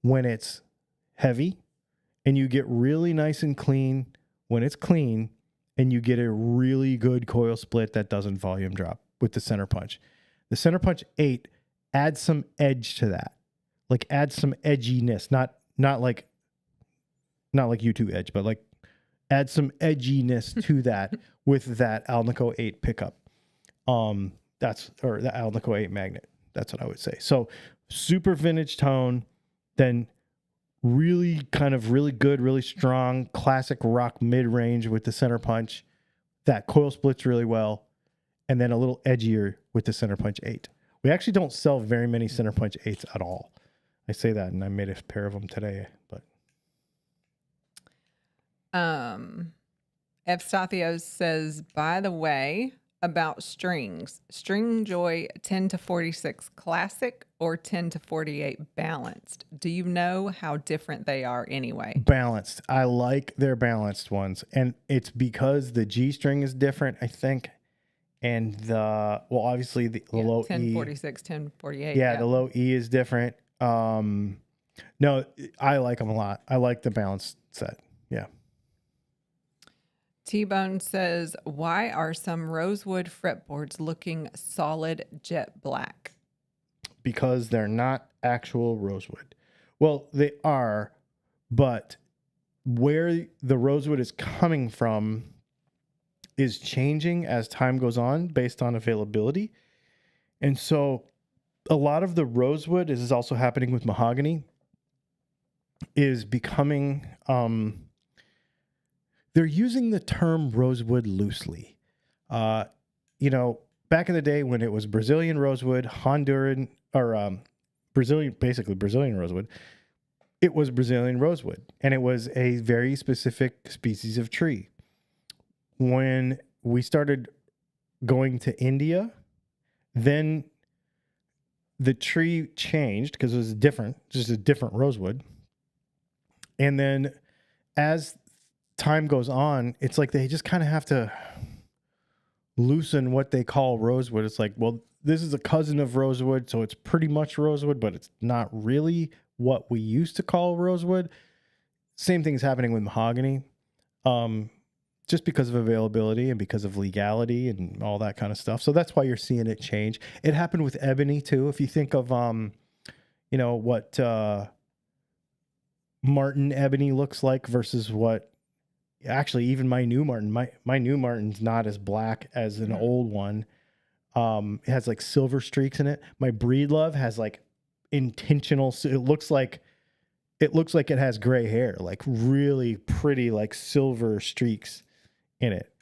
when it's heavy, and you get really nice and clean when it's clean, and you get a really good coil split that doesn't volume drop with the center punch. The center punch 8 adds some edge to that. Like adds some edginess, not like YouTube edge, but like add some edginess to that with that Alnico 8 pickup. Or the Alnico 8 magnet. That's what I would say. So super vintage tone, then really kind of really good, really strong classic rock mid-range with the center punch. That coil splits really well, and then a little edgier with the center punch 8. We actually don't sell very many center punch 8s at all. I say that, and I made a pair of them today, but F. Stathios says, by the way, about strings, String Joy 10 to 46 classic or 10 to 48 balanced. Do you know how different they are anyway? Balanced. I like their balanced ones, and it's because the G string is different, I think, and obviously the low 1046, 1048. Yeah, the low E is different. No, I like them a lot. I like the balanced set. Yeah. T-Bone says, why are some rosewood fretboards looking solid jet black? Because they're not actual rosewood. Well, they are, but where the rosewood is coming from is changing as time goes on based on availability. And so a lot of the rosewood, this is also happening with mahogany, is becoming, they're using the term rosewood loosely. Back in the day when it was Brazilian rosewood, Honduran, or Brazilian rosewood, it was Brazilian rosewood, and it was a very specific species of tree. When we started going to India, then the tree changed because it was different, just a different rosewood. And then as time goes on, it's like they just kind of have to loosen what they call rosewood. It's like, well, this is a cousin of rosewood, so it's pretty much rosewood, but it's not really what we used to call rosewood. Same thing's happening with mahogany, just because of availability and because of legality and all that kind of stuff. So that's why you're seeing it change. It happened with ebony too. If you think of, what Martin ebony looks like versus what, actually even my new Martin, my new Martin's not as black as an old one. It has like silver streaks in it. My Breedlove has like intentional. It looks like it has gray hair, like really pretty, like silver streaks in it.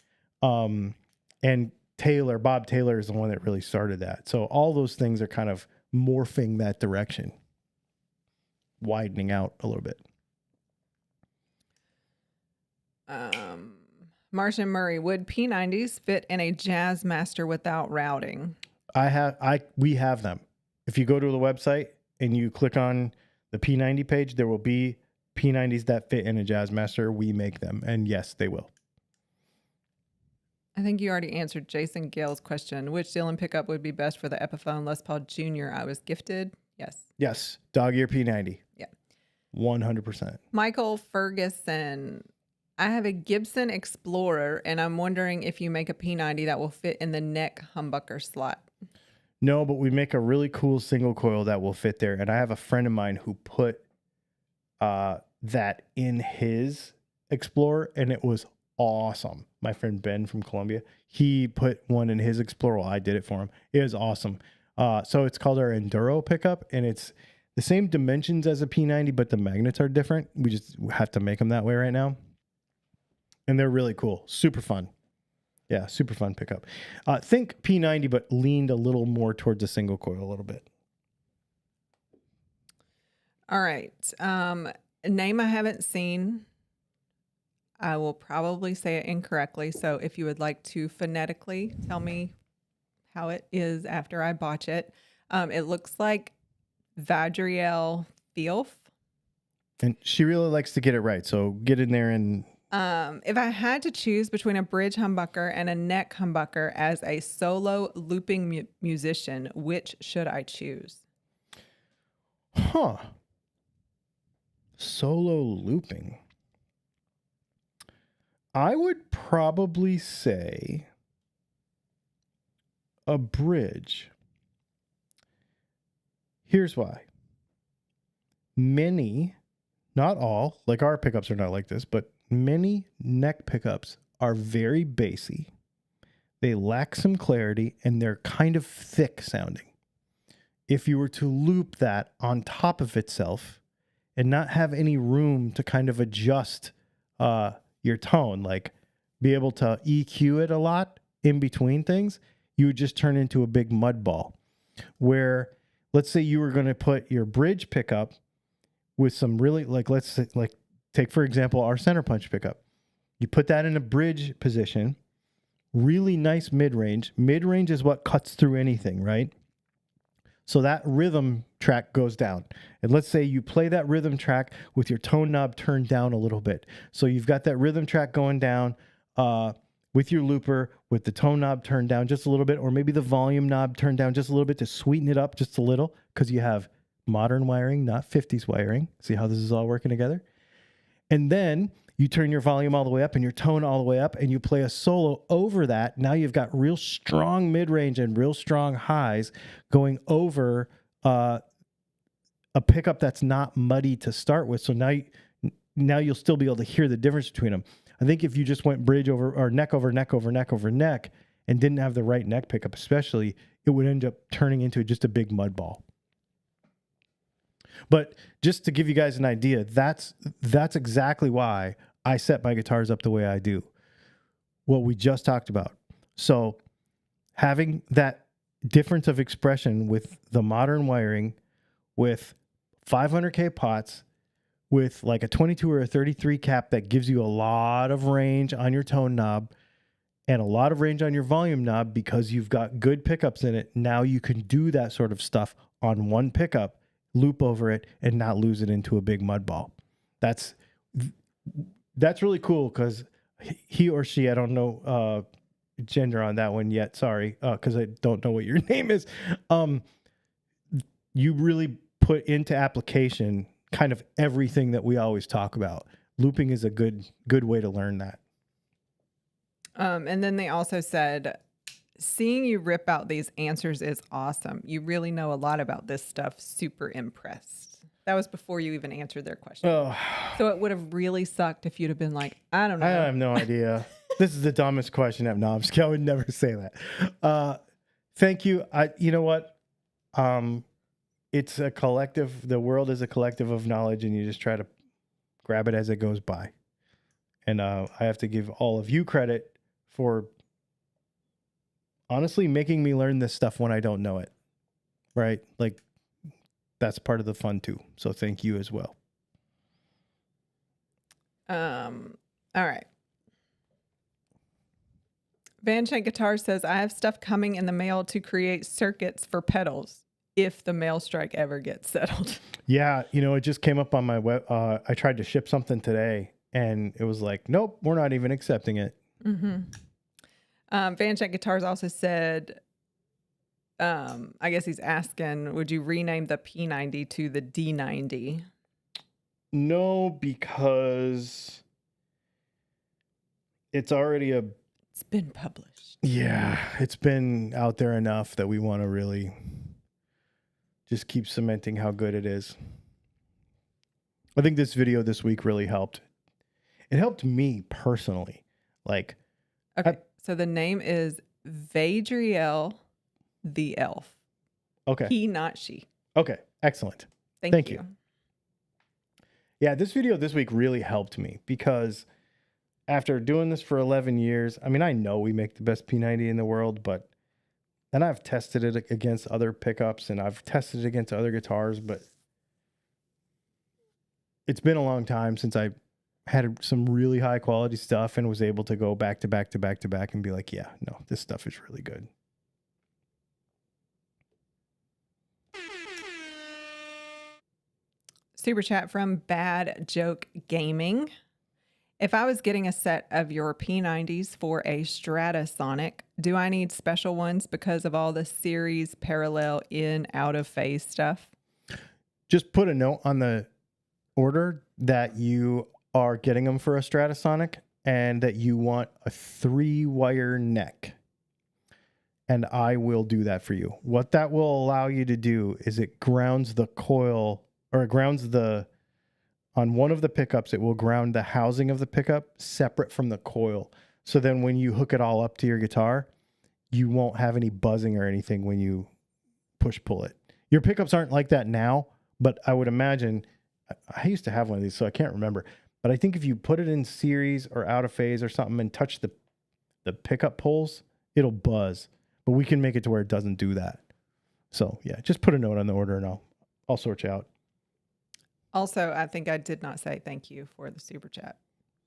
And Bob Taylor is the one that really started that. So all those things are kind of morphing that direction, widening out a little bit. Martian Murray, would P90s fit in a Jazzmaster without routing? We have them. If you go to the website and you click on the P90 page, there will be P90s that fit in a Jazzmaster. We make them, and yes, they will. I think you already answered Jason Gale's question. Which Dylan pickup would be best for the Epiphone Les Paul Jr. I was gifted? Yes. Dog ear P90. Yeah. 100%. Michael Ferguson, I have a Gibson Explorer, and I'm wondering if you make a P90 that will fit in the neck humbucker slot. No, but we make a really cool single coil that will fit there. And I have a friend of mine who put that in his Explorer, and it was awesome. My friend Ben from Columbia, he put one in his Explorer. Well, I did it for him. It was awesome. So it's called our Enduro pickup, and it's the same dimensions as a P90, but the magnets are different. We just have to make them that way right now. And they're really cool. Super fun. Yeah, super fun pickup. Think P90, but leaned a little more towards a single coil a little bit. All right. Name I haven't seen. I will probably say it incorrectly. So if you would like to phonetically tell me how it is after I botch it. It looks like Vadriel Theof. And she really likes to get it right. So get in there and... if I had to choose between a bridge humbucker and a neck humbucker as a solo looping musician, which should I choose? Solo looping. I would probably say a bridge. Here's why. Many, not all, like our pickups are not like this, but many neck pickups are very bassy. They lack some clarity and they're kind of thick sounding. If you were to loop that on top of itself and not have any room to kind of adjust your tone, like be able to EQ it a lot in between things, you would just turn into a big mud ball. Where, let's say you were going to put your bridge pickup with some really, like, let's say, like, take, for example, our center punch pickup. You put that in a bridge position, really nice mid-range. Mid-range is what cuts through anything, right? So that rhythm track goes down. And let's say you play that rhythm track with your tone knob turned down a little bit. So you've got that rhythm track going down with your looper, with the tone knob turned down just a little bit, or maybe the volume knob turned down just a little bit to sweeten it up just a little, because you have modern wiring, not 50s wiring. See how this is all working together? And then you turn your volume all the way up and your tone all the way up, and you play a solo over that. Now you've got real strong mid-range and real strong highs going over a pickup that's not muddy to start with. So now you'll still be able to hear the difference between them. I think if you just went bridge over or neck over neck over neck over neck and didn't have the right neck pickup especially, it would end up turning into just a big mud ball. But just to give you guys an idea, that's exactly why I set my guitars up the way I do. What we just talked about. So having that difference of expression with the modern wiring, with 500K pots, with like a 22 or a 33 cap that gives you a lot of range on your tone knob and a lot of range on your volume knob because you've got good pickups in it. Now you can do that sort of stuff on one pickup, loop over it, and not lose it into a big mud ball. That's really cool because he or she, I don't know gender on that one yet, sorry, because I don't know what your name is. You really put into application kind of everything that we always talk about. Looping is a good way to learn that. And then they also said, seeing you rip out these answers is awesome. You really know a lot about this stuff. Super impressed. That was before you even answered their question. Oh. So it would have really sucked if you'd have been like, I don't know. I have no idea. This is the dumbest question ever. No, I'm just kidding. I would never say that. Thank you. You know what? It's a collective. The world is a collective of knowledge, and you just try to grab it as it goes by. And I have to give all of you credit for honestly making me learn this stuff when I don't know it. Right? Like, that's part of the fun too. So thank you as well. All right. Van Shank Guitar says, I have stuff coming in the mail to create circuits for pedals if the mail strike ever gets settled. Yeah, it just came up on my web. I tried to ship something today, and it was like, nope, we're not even accepting it. Mm-hmm. Van Shank Guitars also said, I guess he's asking, would you rename the P90 to the D90? No, because it's already It's been published. Yeah, it's been out there enough that we want to really just keep cementing how good it is. I think this video this week really helped. It helped me personally. Like, okay, so the name is Vadriel the Elf. Okay. He, not she. Okay, excellent. Thank you. Yeah, this video this week really helped me because after doing this for 11 years, I mean, I know we make the best P90 in the world, but then I've tested it against other pickups and I've tested it against other guitars, but it's been a long time since I had some really high quality stuff and was able to go back to back to back to back and be like, yeah, no, this stuff is really good. Super chat from Bad Joke Gaming. If I was getting a set of your P90s for a Stratasonic, do I need special ones because of all the series parallel in out of phase stuff? Just put a note on the order that you are getting them for a Stratasonic and that you want a 3-wire neck. And I will do that for you. What that will allow you to do is it grounds the coil, or it grounds on one of the pickups, it will ground the housing of the pickup separate from the coil. So then when you hook it all up to your guitar, you won't have any buzzing or anything when you pull it. Your pickups aren't like that now, but I would imagine, I used to have one of these, so I can't remember. But I think if you put it in series or out of phase or something and touch the pickup pulls, it'll buzz. But we can make it to where it doesn't do that. So yeah, just put a note on the order and I'll sort you out. Also, I think I did not say thank you for the super chat.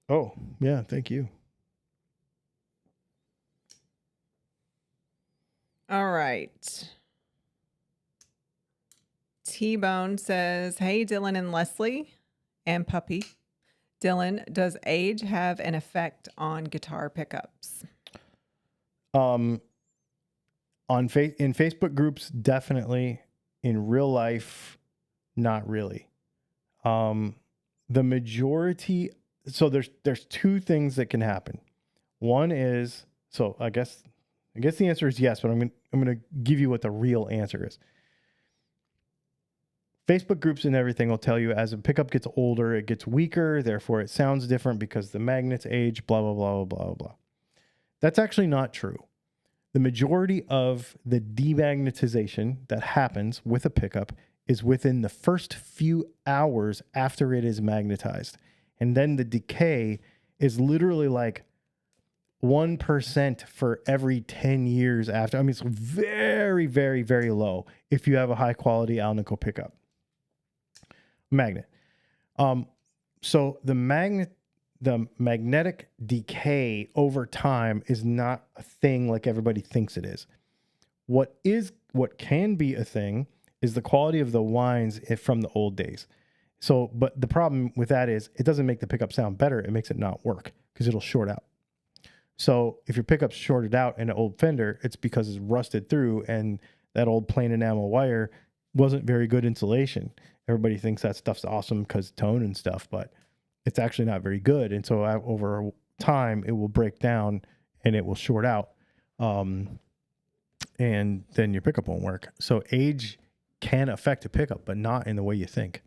Oh, yeah, thank you. All right. T-Bone says, hey, Dylan and Leslie and Puppy. Dylan, does age have an effect on guitar pickups? In Facebook groups, definitely. In real life, not really. The majority, so there's two things that can happen. One is, so I guess the answer is yes, but I'm going to give you what the real answer is. Facebook groups and everything will tell you as a pickup gets older, it gets weaker, therefore it sounds different because the magnets age, blah, blah, blah, blah, blah, blah. That's actually not true. The majority of the demagnetization that happens with a pickup is within the first few hours after it is magnetized. And then the decay is literally like 1% for every 10 years after. I mean, it's very, very, very low if you have a high quality Alnico pickup. Magnet. So the magnetic decay over time is not a thing like everybody thinks it is. What can be a thing is the quality of the winds from the old days. So, but the problem with that is it doesn't make the pickup sound better. It makes it not work because it'll short out. So if your pickup's shorted out in an old Fender, it's because it's rusted through and that old plain enamel wire wasn't very good insulation. Everybody thinks that stuff's awesome because tone and stuff, but it's actually not very good. And so over time, it will break down and it will short out. And then your pickup won't work. So age can affect a pickup, but not in the way you think.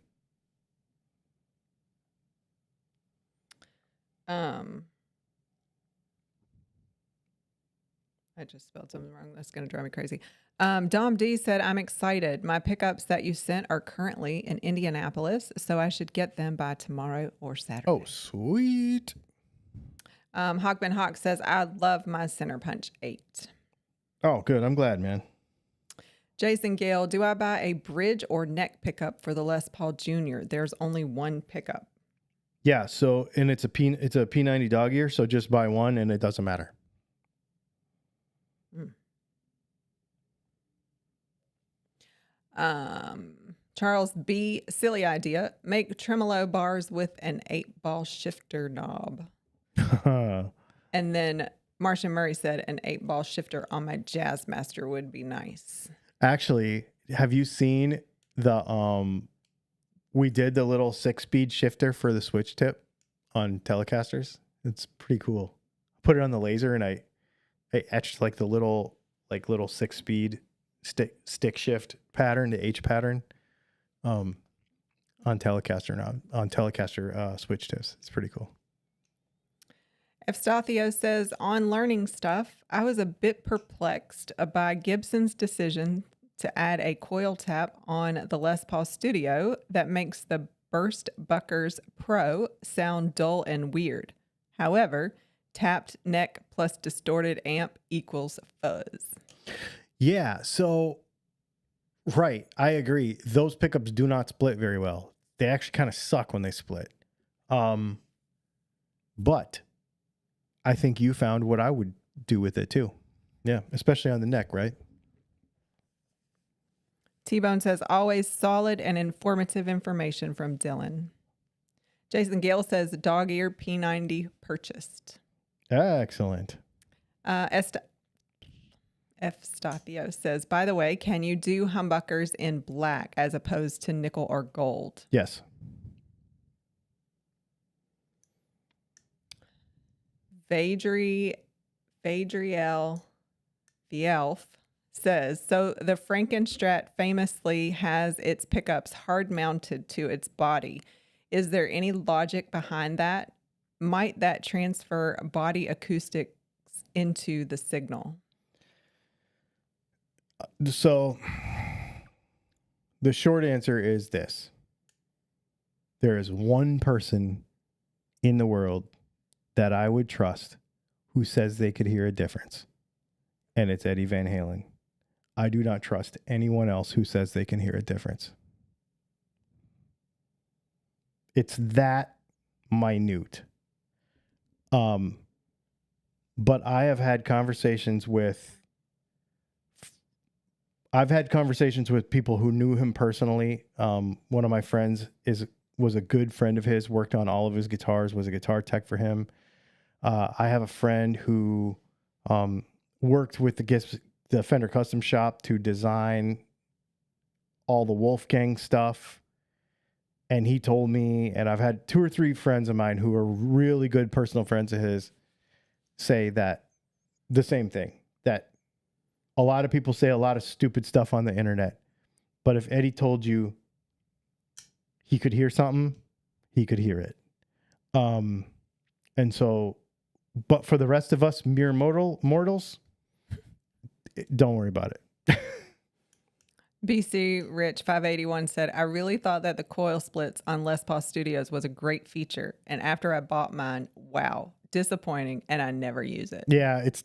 I just spelled something wrong. That's going to drive me crazy. Dom D said, I'm excited. My pickups that you sent are currently in Indianapolis, so I should get them by tomorrow or Saturday. Oh, sweet. Hawkman Hawk says, I love my Center Punch 8. Oh, good. I'm glad, man. Jason Gale, do I buy a bridge or neck pickup for the Les Paul Jr.? There's only one pickup. Yeah, so, and it's a P90 dog ear, so just buy one and it doesn't matter. Charles B, silly idea. Make tremolo bars with an 8-ball shifter knob. And then Martian Murray said an 8-ball shifter on my Jazzmaster would be nice. Actually, have you seen the we did the little 6-speed shifter for the switch tip on Telecasters? It's pretty cool. Put it on the laser and I etched like the little 6-speed stick shift pattern, the H pattern, on Telecaster switch tips. It's pretty cool. Evstathio says, on learning stuff, I was a bit perplexed by Gibson's decision to add a coil tap on the Les Paul Studio that makes the Burst Buckers Pro sound dull and weird. However, tapped neck plus distorted amp equals fuzz. Yeah, so, right, I agree. Those pickups do not split very well. They actually kind of suck when they split. But I think you found what I would do with it too. Yeah, especially on the neck, right? T-Bone says, always solid and informative information from Dylan. Jason Gale says, dog ear P90 purchased. Excellent. Evstathio says, by the way, can you do humbuckers in black as opposed to nickel or gold? Yes. Vadriel Vielf says, so the Frankenstrat famously has its pickups hard mounted to its body. Is there any logic behind that? Might that transfer body acoustics into the signal? So the short answer is this. There is one person in the world that I would trust who says they could hear a difference, and it's Eddie Van Halen. I do not trust anyone else who says they can hear a difference. It's that minute. But I have had conversations with people who knew him personally. One of my friends was a good friend of his, worked on all of his guitars, was a guitar tech for him. I have a friend who worked with the Fender Custom Shop to design all the Wolfgang stuff. And he told me, and I've had 2 or 3 friends of mine who are really good personal friends of his say that the same thing, that a lot of people say a lot of stupid stuff on the internet. But if Eddie told you he could hear something, he could hear it. And so, but for the rest of us mere mortals, don't worry about it. BC Rich 581 said, I really thought that the coil splits on Les Paul Studios was a great feature. And after I bought mine, wow, disappointing. And I never use it. Yeah, it's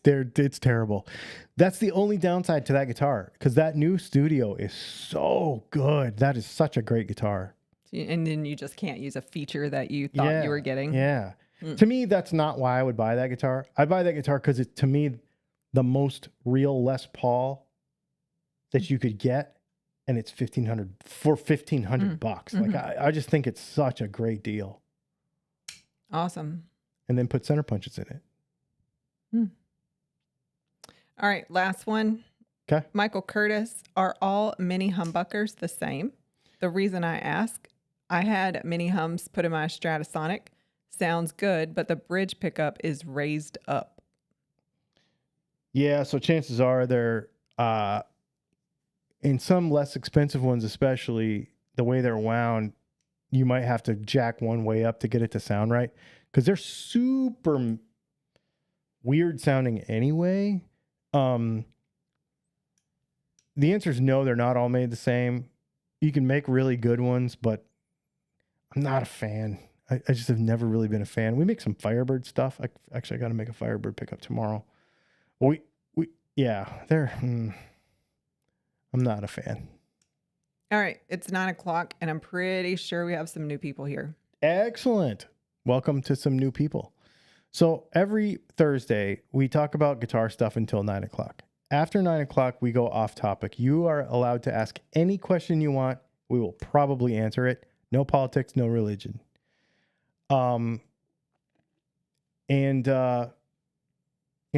terrible. That's the only downside to that guitar, because that new Studio is so good. That is such a great guitar. And then you just can't use a feature that you thought you were getting. Yeah. To me, that's not why I would buy that guitar. I'd buy that guitar because it's, to me, the most real Les Paul that you could get. And it's $1,500 bucks. Like I just think it's such a great deal. Awesome. And then put center punches in it. All right, last one. Okay. Michael Curtis, are all mini humbuckers the same? The reason I ask, I had mini hums put in my Stratasonic. Sounds good, but the bridge pickup is raised up. Yeah, so chances are they're in some less expensive ones, especially the way they're wound, you might have to jack one way up to get it to sound right, because they're super weird sounding anyway. The answer is no, they're not all made the same. You can make really good ones, but I'm not a fan. I just have never really been a fan. We make some Firebird stuff. I got to make a Firebird pickup tomorrow. I'm not a fan. All right. It's 9:00 and I'm pretty sure we have some new people here. Excellent. Welcome to some new people. So every Thursday we talk about guitar stuff until 9:00. After 9:00, we go off topic. You are allowed to ask any question you want. We will probably answer it. No politics, no religion.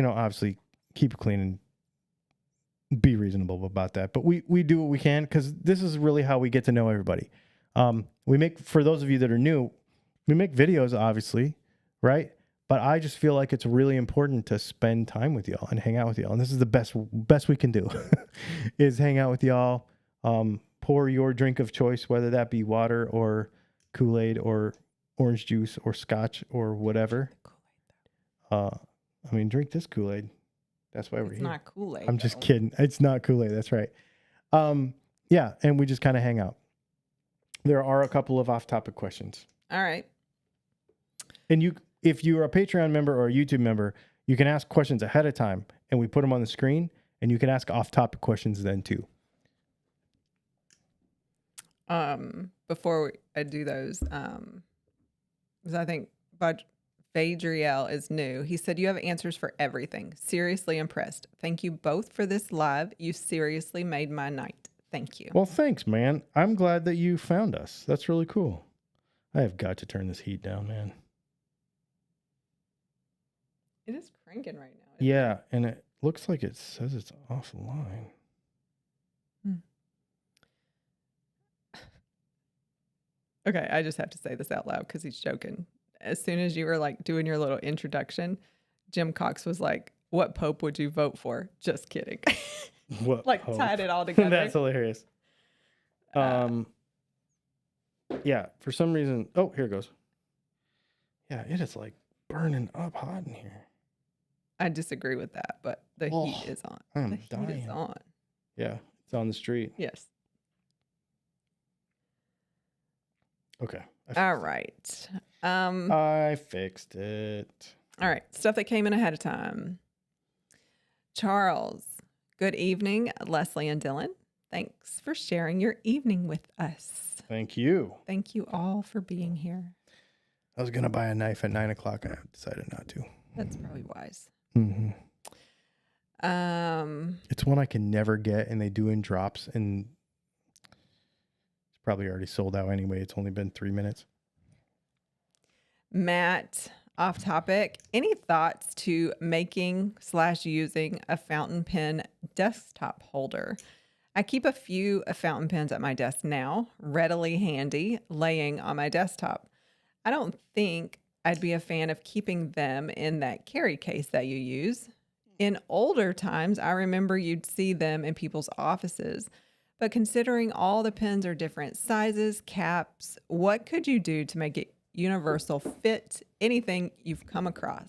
Obviously keep it clean and be reasonable about that. But we do what we can because this is really how we get to know everybody. For those of you that are new, we make videos, obviously, right? But I just feel like it's really important to spend time with y'all and hang out with y'all. And this is the best we can do is hang out with y'all. Pour your drink of choice, whether that be water or Kool-Aid or orange juice or scotch or whatever. Drink this Kool-Aid. That's why we're here. It's not Kool-Aid. I'm just kidding. It's not Kool-Aid. That's right. And we just kind of hang out. There are a couple of off-topic questions. All right. And if you're a Patreon member or a YouTube member, you can ask questions ahead of time, and we put them on the screen, and you can ask off-topic questions then too. Before I do those, because I think Vadriel is new. He said, you have answers for everything. Seriously impressed. Thank you both for this live. You seriously made my night. Thank you. Well, thanks, man. I'm glad that you found us. That's really cool. I have got to turn this heat down, man. It is cranking right now. Yeah, and it looks like it says it's offline. Okay, I just have to say this out loud because he's joking. As soon as you were like doing your little introduction, Jim Cox was like, what Pope would you vote for? Just kidding. What like Pope? Tied it all together. That's hilarious. Yeah, for some reason. Oh, here it goes. Yeah, it is like burning up hot in here. I disagree with that, but the heat is on. I'm dying. Heat is on. Yeah, it's on the street. Yes. Okay. All right. I fixed it. All right. Stuff that came in ahead of time. Charles, good evening, Leslie and Dylan. Thanks for sharing your evening with us. Thank you. Thank you all for being here. I was going to buy a knife at 9:00. I decided not to. That's probably wise. Mm-hmm. It's one I can never get, and they do in drops, and it's probably already sold out anyway. It's only been 3 minutes. Matt, off topic. Any thoughts to making/using a fountain pen desktop holder? I keep a few fountain pens at my desk now, readily handy, laying on my desktop. I don't think I'd be a fan of keeping them in that carry case that you use. In older times, I remember you'd see them in people's offices. But considering all the pens are different sizes, caps, what could you do to make it universal fit? Anything you've come across?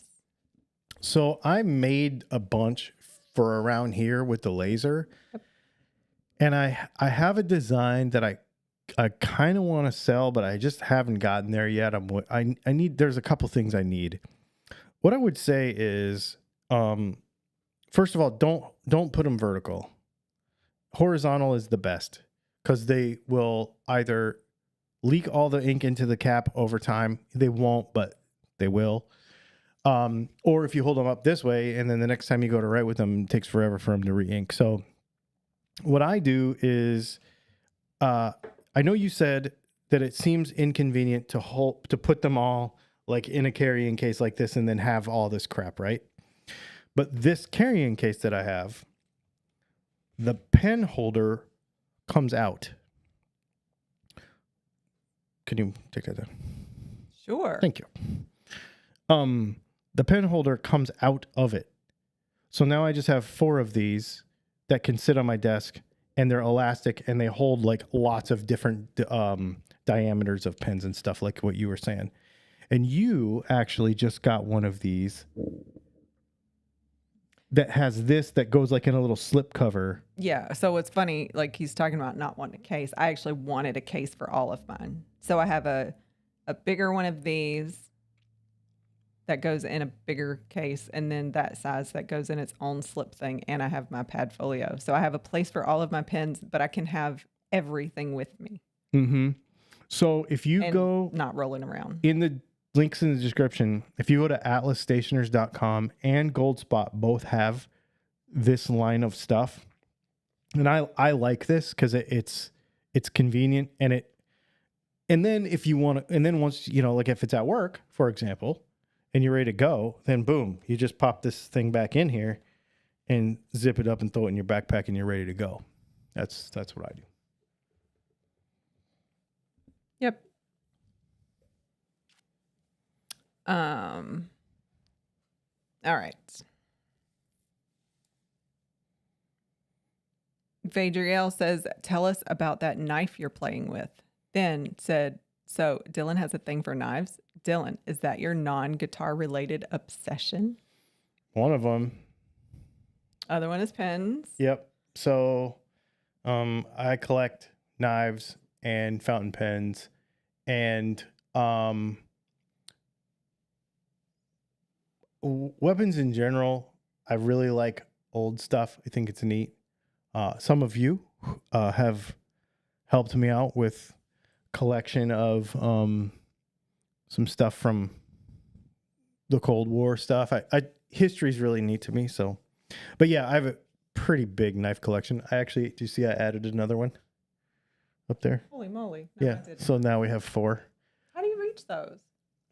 So I made a bunch for around here with the laser. Yep. And I have a design that I kind of want to sell, but I just haven't gotten there yet. There's a couple things I need. What I would say is, first of all, don't put them vertical. Horizontal is the best because they will either leak all the ink into the cap over time. They won't, but they will. Or if you hold them up this way, and then the next time you go to write with them, it takes forever for them to re-ink. So what I do is, I know you said that it seems inconvenient to put them all like in a carrying case like this and then have all this crap, right? But this carrying case that I have, the pen holder comes out. Can you take that down? Sure. Thank you. The pen holder comes out of it. So now I just have 4 of these that can sit on my desk, and they're elastic, and they hold like lots of different diameters of pens and stuff, like what you were saying. And you actually just got one of these that has this that goes like in a little slip cover. Yeah. So it's funny, like he's talking about not wanting a case. I actually wanted a case for all of mine. So I have a bigger one of these that goes in a bigger case, and then that size that goes in its own slip thing. And I have my pad folio. So I have a place for all of my pens, but I can have everything with me. Mm-hmm. So if you go not rolling around in the links in the description, if you go to atlasstationers.com and Goldspot both have this line of stuff. And I like this because it's convenient and then if you want to, and then once, like if it's at work, for example, and you're ready to go, then boom, you just pop this thing back in here and zip it up and throw it in your backpack and you're ready to go. That's what I do. Yep. All right. Vadriel says, tell us about that knife you're playing with. Then said, so Dylan has a thing for knives. Dylan, is that your non-guitar related obsession? One of them. Other one is pens. Yep. So I collect knives and fountain pens and weapons in general. I really like old stuff. I think it's neat. Some of you have helped me out with collection of some stuff from the Cold War stuff. History's really neat to me. So, but yeah, I have a pretty big knife collection. Do you see I added another one up there? Holy moly. No, yeah. So now we have 4. How do you reach those?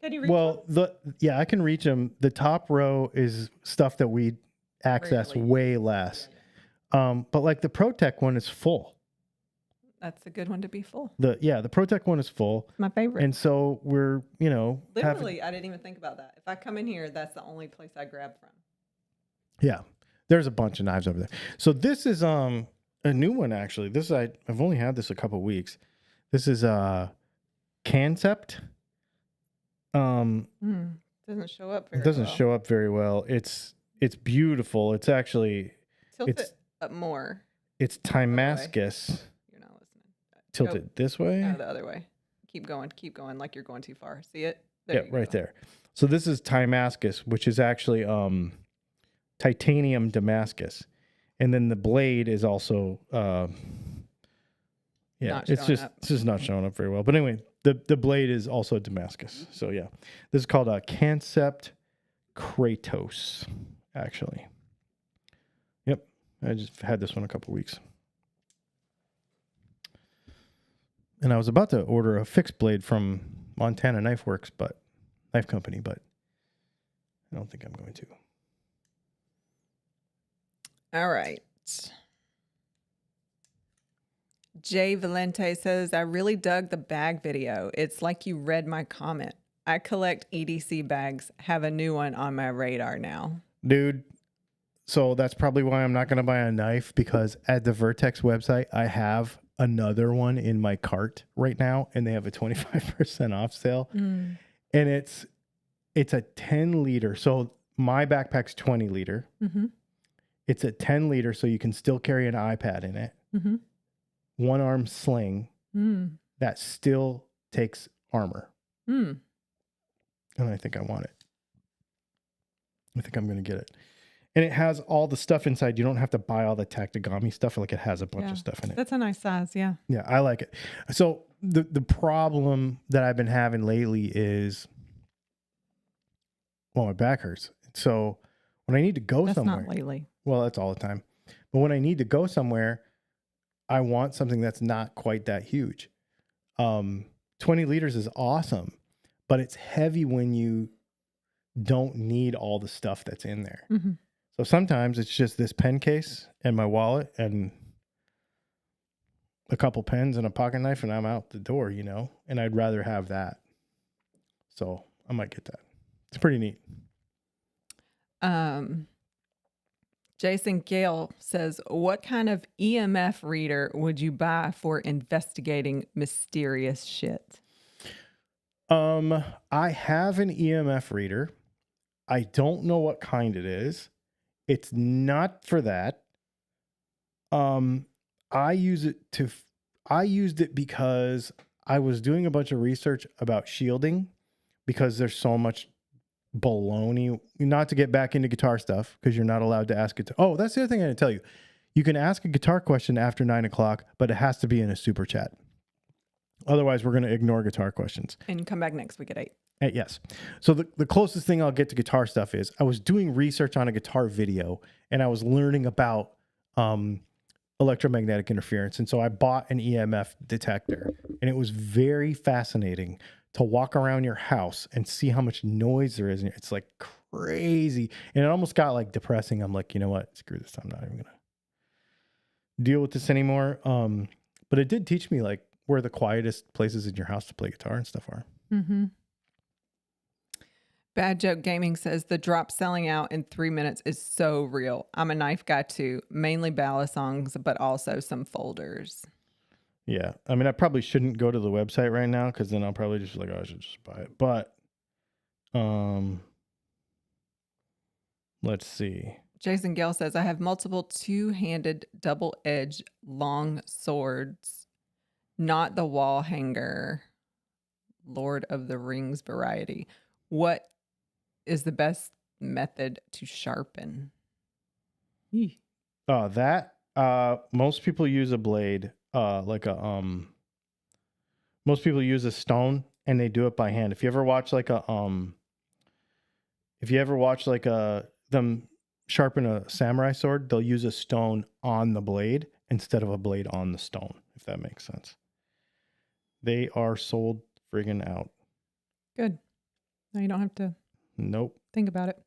Can you reach them? I can reach them. The top row is stuff that we access way less. But like the ProTech one is full. That's a good one to be full. The ProTech one is full. My favorite. And so we're, literally, I didn't even think about that. If I come in here, that's the only place I grab from. Yeah. There's a bunch of knives over there. So this is a new one actually. I've only had this a couple weeks. This is Concept. Doesn't show up very well. It doesn't show up very well. It's beautiful. It's actually tilt it up more. It's Timascus. You're not listening. Tilt it this way? No, the other way. Keep going like you're going too far. See it? Right there. So this is Timascus, which is actually titanium Damascus. And then the blade is also it's just not showing up very well. But anyway, the blade is also Damascus. So yeah. This is called a Concept Kratos, actually. Yep. I just had this one a couple weeks. And I was about to order a fixed blade from Montana Knife Company, but I don't think I'm going to. All right. Jay Valente says, I really dug the bag video. It's like you read my comment. I collect EDC bags. Have a new one on my radar now. Dude, so that's probably why I'm not going to buy a knife, because at the Vertex website, I have another one in my cart right now, and they have a 25% off sale. And it's a 10 liter. So my backpack's 20 liter. Mm-hmm. It's a 10 liter, so you can still carry an iPad in it. Mm-hmm. One arm sling that still takes armor. And I think I want it. I think I'm going to get it. And it has all the stuff inside. You don't have to buy all the Tactigami stuff. Like, it has a bunch of stuff in it. That's a nice size, yeah. Yeah, I like it. So the problem that I've been having lately is, my back hurts. So when I need to go somewhere. That's not lately. Well, that's all the time. But when I need to go somewhere, I want something that's not quite that huge. 20 liters is awesome, but it's heavy when you don't need all the stuff that's in there. Mm-hmm. So sometimes it's just this pen case and my wallet and a couple pens and a pocket knife, and I'm out the door, and I'd rather have that. So I might get that. It's pretty neat. Jason Gale says, what kind of EMF reader would you buy for investigating mysterious shit? I have an EMF reader. I don't know what kind it is. It's not for that. I use it to, I used it because I was doing a bunch of research about shielding because there's so much baloney, not to get back into guitar stuff because you're not allowed to ask it. Oh, that's the other thing I didn't tell you. You can ask a guitar question after 9:00, but it has to be in a super chat. Otherwise, we're going to ignore guitar questions. And come back next week at 8. Yes. So the closest thing I'll get to guitar stuff is I was doing research on a guitar video and I was learning about electromagnetic interference. And so I bought an EMF detector, and it was very fascinating to walk around your house and see how much noise there is. And it's like crazy. And it almost got like depressing. I'm like, you know what? Screw this. I'm not even going to deal with this anymore. But it did teach me like where the quietest places in your house to play guitar and stuff are. Mm-hmm. Bad Joke Gaming says the drop selling out in 3 minutes is so real. I'm a knife guy too, mainly ballad songs, but also some folders. Yeah. I mean, I probably shouldn't go to the website right now because then I'll probably just be like, oh, I should just buy it. But let's see. Jason Gale says, I have multiple two-handed double-edged long swords, not the wall hanger Lord of the Rings variety. What is the best method to sharpen? Most people use a blade, most people use a stone and they do it by hand. If you ever watch them sharpen a samurai sword, they'll use a stone on the blade instead of a blade on the stone, if that makes sense. They are sold friggin' out. Good. No, you don't have to. Nope. Think about it.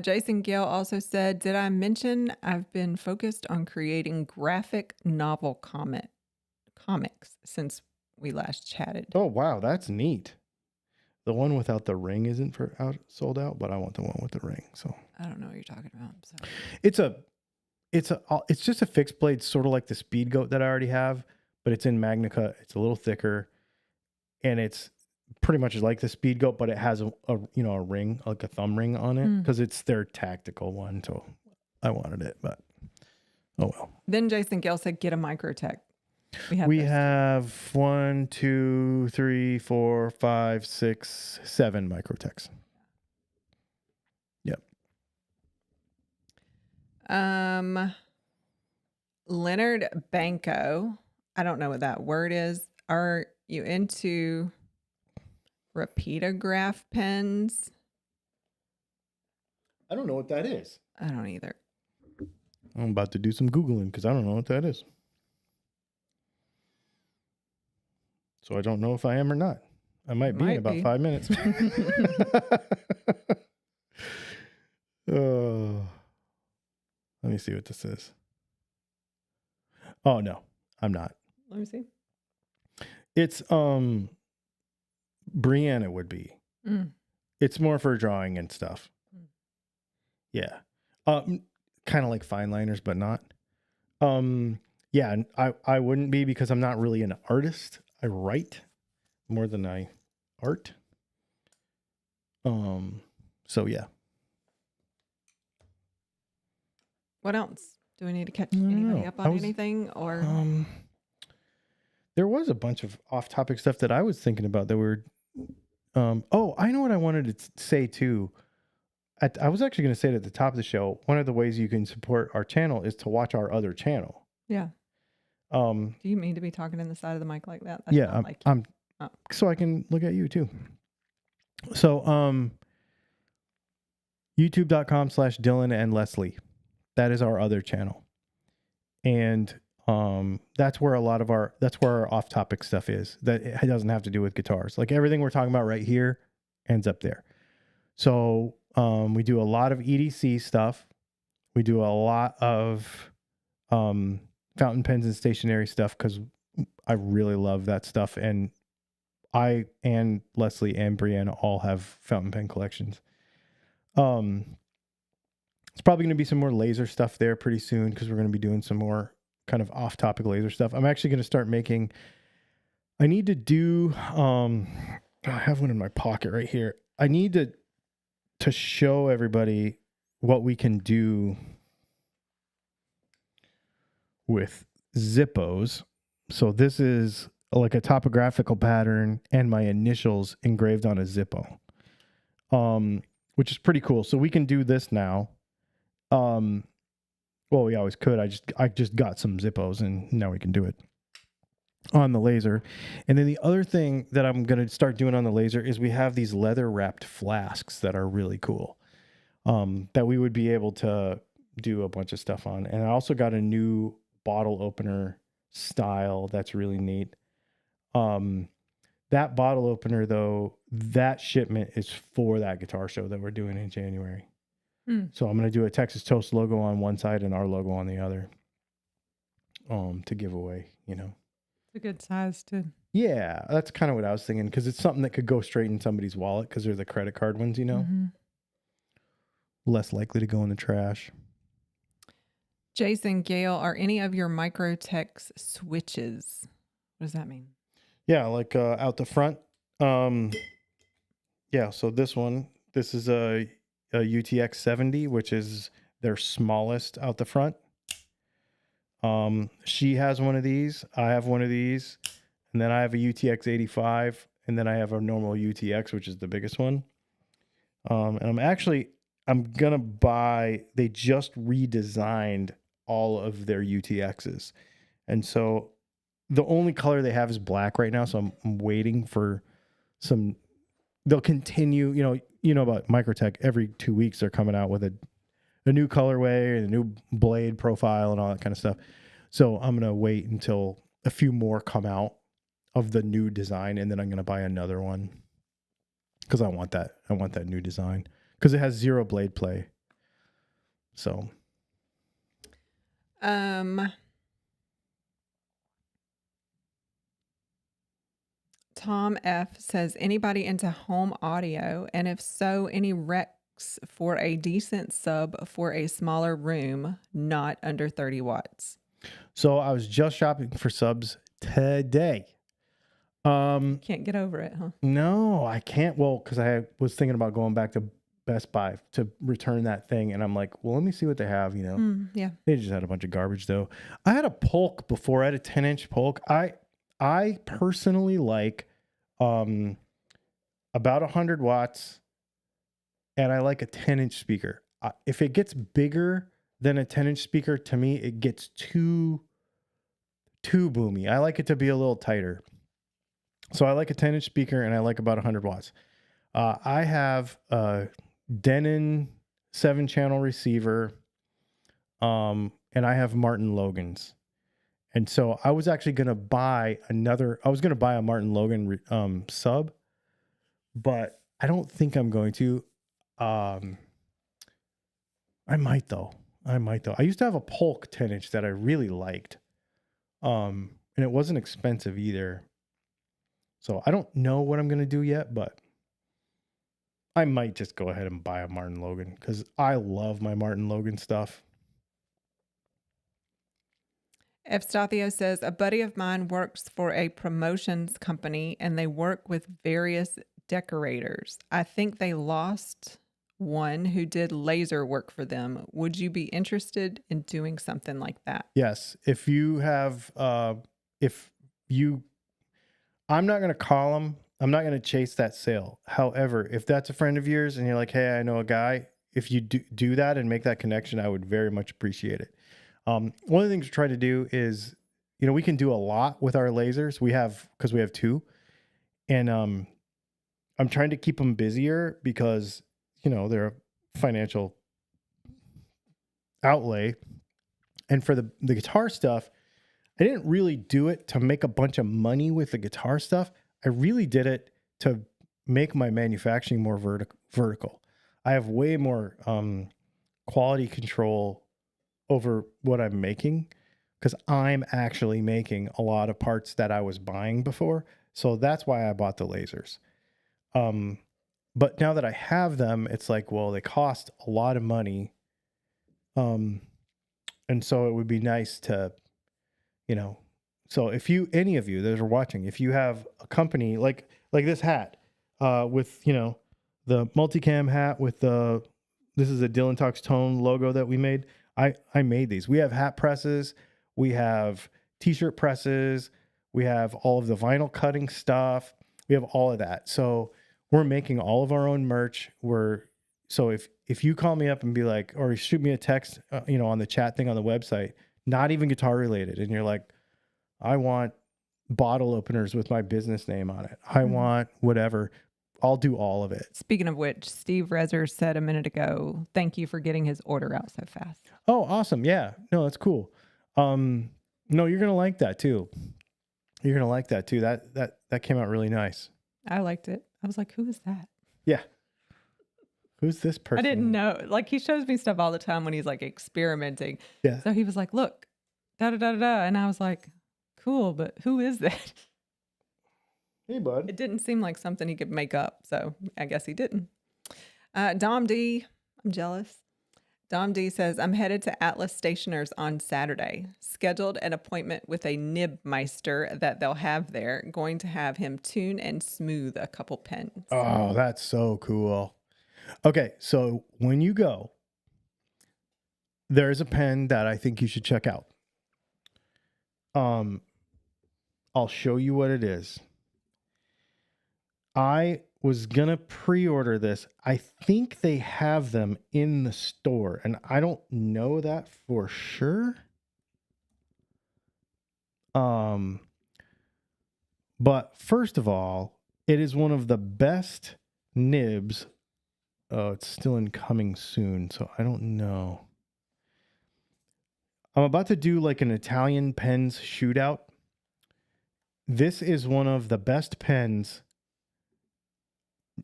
Jason Gale also said, did I mention I've been focused on creating graphic novel comics since we last chatted? Oh, wow. That's neat. The one without the ring isn't sold out, but I want the one with the ring. So I don't know what you're talking about. So. It's just a fixed blade, sort of like the Speed Goat that I already have, but it's in Magnica. It's a little thicker, and it's pretty much like the Speed Goat, but it has a ring, like a thumb ring on it, because it's their tactical one. So I wanted it, but oh well. Then Jason Gale said, get a Microtech. We have 1, 2, 3, 4, 5, 6, 7 Microtechs. Yep. Leonard Banco. I don't know what that word is. Are you into repeatograph pens? I don't know what that is. I don't either. I'm about to do some Googling because I don't know what that is. So I don't know if I am or not. I might be in about 5 minutes. Let me see what this is. Oh, no, I'm not. Let me see. It's, Brianna would be. It's more for drawing and stuff. Yeah. Kind of like fine liners, but not. Yeah, I wouldn't be because I'm not really an artist. I write more than I art. So yeah. What else? Do we need to catch anybody up on anything or? There was a bunch of off-topic stuff that I was thinking about that were. I know what I wanted to say too. I was actually going to say it at the top of the show. One of the ways you can support our channel is to watch our other channel. Yeah. Do you mean to be talking in the side of the mic like that? That's yeah, so I can look at you too. So, youtube.com/Dylan and Leslie. That is our other channel. And that's where our off-topic stuff is. That it doesn't have to do with guitars. Like everything we're talking about right here ends up there. So we do a lot of EDC stuff. We do a lot of fountain pens and stationery stuff because I really love that stuff. And I and Leslie and Brianna all have fountain pen collections. It's probably going to be some more laser stuff there pretty soon because we're going to be doing some more kind of off-topic laser stuff. I'm actually going to start making. I need to do. I have one in my pocket right here. I need to show everybody what we can do with Zippos. So this is like a topographical pattern and my initials engraved on a Zippo, which is pretty cool. So we can do this now. Well, we always could. I just got some Zippos and now we can do it on the laser. And then the other thing that I'm going to start doing on the laser is we have these leather wrapped flasks that are really cool, that we would be able to do a bunch of stuff on. And I also got a new bottle opener style that's really neat. That bottle opener though, that shipment is for that guitar show that we're doing in January. So I'm going to do a Texas Toast logo on one side and our logo on the other, to give away, you know. It's a good size too. Yeah, that's kind of what I was thinking, because it's something that could go straight in somebody's wallet because they're the credit card ones, you know. Less likely to go in the trash. Jason Gale, are any of your Microtex switches? What does that mean? Yeah, like out the front. Yeah, so this is a UTX 70, which is their smallest out the front. She has one of these. I have one of these. And then I have a UTX 85. And then I have a normal UTX, which is the biggest one. And I'm going to buy, they just redesigned all of their UTXs. And so the only color they have is black right now. So I'm waiting for some, they'll continue, you know about Microtech, every 2 weeks they're coming out with a new colorway and a new blade profile and all that kind of stuff. So I'm going to wait until a few more come out of the new design, and then I'm going to buy another one because I want that new design because it has zero blade play. So Tom F says, anybody into home audio? And if so, any recs for a decent sub for a smaller room, not under 30 watts? So I was just shopping for subs today. Can't get over it, huh? No, I can't. Well, because I was thinking about going back to Best Buy to return that thing. And I'm like, well, let me see what they have, Yeah. They just had a bunch of garbage though. I had a Polk before. I had a 10-inch Polk. I personally like about 100 watts, and I like a 10-inch speaker. If it gets bigger than a 10-inch speaker, to me, it gets too boomy. I like it to be a little tighter. So I like a 10-inch speaker, and I like about 100 watts. I have a Denon 7-channel receiver, and I have Martin Logan's. And so I was actually going to buy a Martin Logan sub, but I don't think I'm going to. I might though. I used to have a Polk 10-inch that I really liked. And it wasn't expensive either. So I don't know what I'm going to do yet, but I might just go ahead and buy a Martin Logan because I love my Martin Logan stuff. F. Stathio says, a buddy of mine works for a promotions company and they work with various decorators. I think they lost one who did laser work for them. Would you be interested in doing something like that? Yes. If you have, I'm not going to call them. I'm not going to chase that sale. However, if that's a friend of yours and you're like, hey, I know a guy, if you do that and make that connection, I would very much appreciate it. One of the things we try to do is, we can do a lot with our lasers. Because we have two, and I'm trying to keep them busier because, they're a financial outlay. And for the guitar stuff, I didn't really do it to make a bunch of money with the guitar stuff. I really did it to make my manufacturing more vertical. I have way more quality control over what I'm making because I'm actually making a lot of parts that I was buying before. So that's why I bought the lasers. But now that I have them, it's like, well, they cost a lot of money. And so it would be nice to, so if any of you that are watching, if you have a company like this hat, with, the multicam hat with the this is a Dylan Talks Tone logo that we made. I made these. We have hat presses. We have t-shirt presses. We have all of the vinyl cutting stuff. We have all of that. So we're making all of our own merch. So if you call me up and be like, or shoot me a text, on the chat thing on the website, not even guitar related, and you're like, I want bottle openers with my business name on it. I want whatever. I'll do all of it. Speaking of which, Steve Rezer said a minute ago, thank you for getting his order out so fast. Oh, awesome. Yeah. No, that's cool. No, you're going to like that too. You're going to like that too. That came out really nice. I liked it. I was like, who is that? Yeah. Who's this person? I didn't know. Like, he shows me stuff all the time when he's like experimenting. Yeah. So he was like, look, da da da da. And I was like, cool, but who is that? Hey, bud. It didn't seem like something he could make up. So I guess he didn't. Dom D, I'm jealous. Dom D says, I'm headed to Atlas Stationers on Saturday. Scheduled an appointment with a nib meister that they'll have there. Going to have him tune and smooth a couple pens. Oh, that's so cool. Okay, so when you go, there's a pen that I think you should check out. I'll show you what it is. I was going to pre-order this. I think they have them in the store, and I don't know that for sure. But first of all, it is one of the best nibs. Oh, it's still incoming soon, so I don't know. I'm about to do like an Italian pens shootout. This is one of the best pens,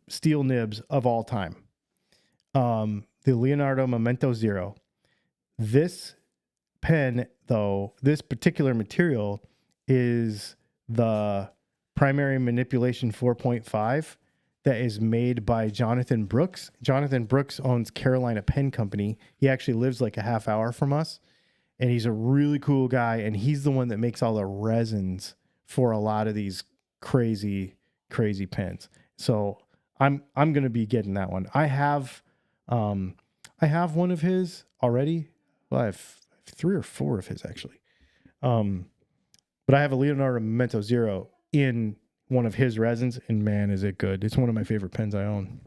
steel nibs of all time. The Leonardo Memento Zero. This pen, though, this particular material is the primary manipulation 4.5 that is made by Jonathan Brooks. Jonathan Brooks owns Carolina Pen Company. He actually lives like a half hour from us, and he's a really cool guy, and he's the one that makes all the resins for a lot of these crazy pens. So I'm going to be getting that one. I have one of his already. Well, I have 3 or 4 of his actually. But I have a Leonardo Memento Zero in one of his resins, and man, is it good. It's one of my favorite pens I own.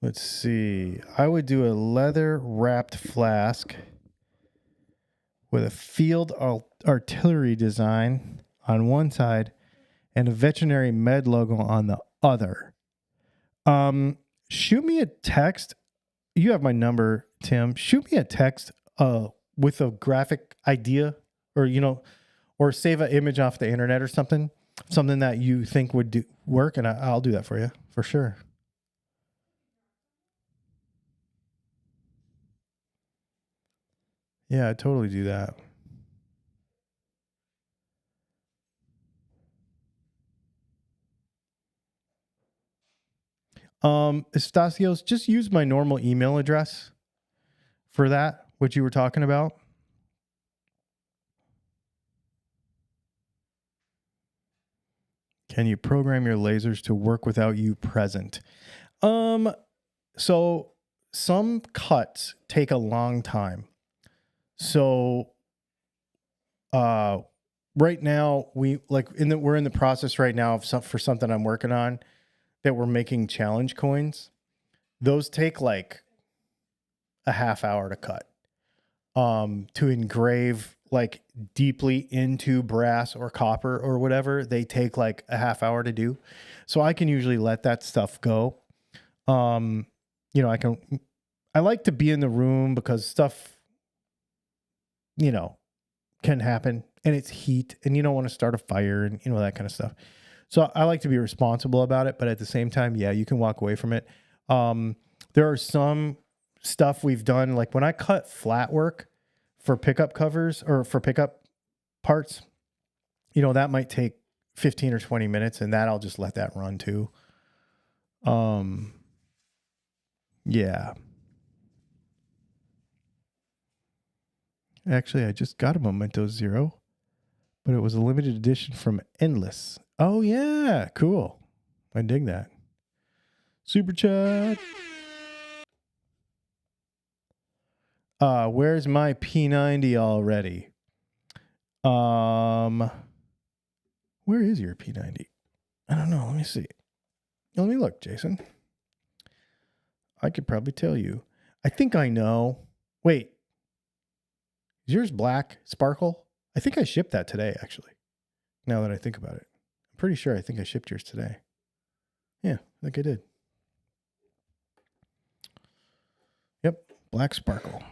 Let's see. I would do a leather wrapped flask with a field artillery design on one side and a veterinary med logo on the other. Shoot me a text. You have my number, Tim. Shoot me a text with a graphic idea, or save an image off the internet or something that you think would work, and I'll do that for you for sure. Yeah, I'd totally do that. Estasios, just use my normal email address for that, what you were talking about. Can you program your lasers to work without you present? So some cuts take a long time. So right now we're in the process right now for something I'm working on that we're making challenge coins. Those take like a half hour to cut. To engrave like deeply into brass or copper or whatever, they take like a half hour to do. So I can usually let that stuff go. I like to be in the room because stuff, can happen, and it's heat, and you don't want to start a fire and that kind of stuff. So I like to be responsible about it, but at the same time, yeah, you can walk away from it. There are some stuff we've done, like when I cut flat work for pickup covers or for pickup parts, that might take 15 or 20 minutes, and that I'll just let that run too. Yeah. Actually, I just got a Memento Zero, but it was a limited edition from Endless. Oh, yeah. Cool. I dig that. Super chat. Where's my P90 already? Where is your P90? I don't know. Let me see. Let me look, Jason. I could probably tell you. I think I know. Wait. Is yours black sparkle? I think I shipped that today, actually. Now that I think about it. I'm pretty sure I think I shipped yours today. Yeah, I think I did. Yep, black sparkle.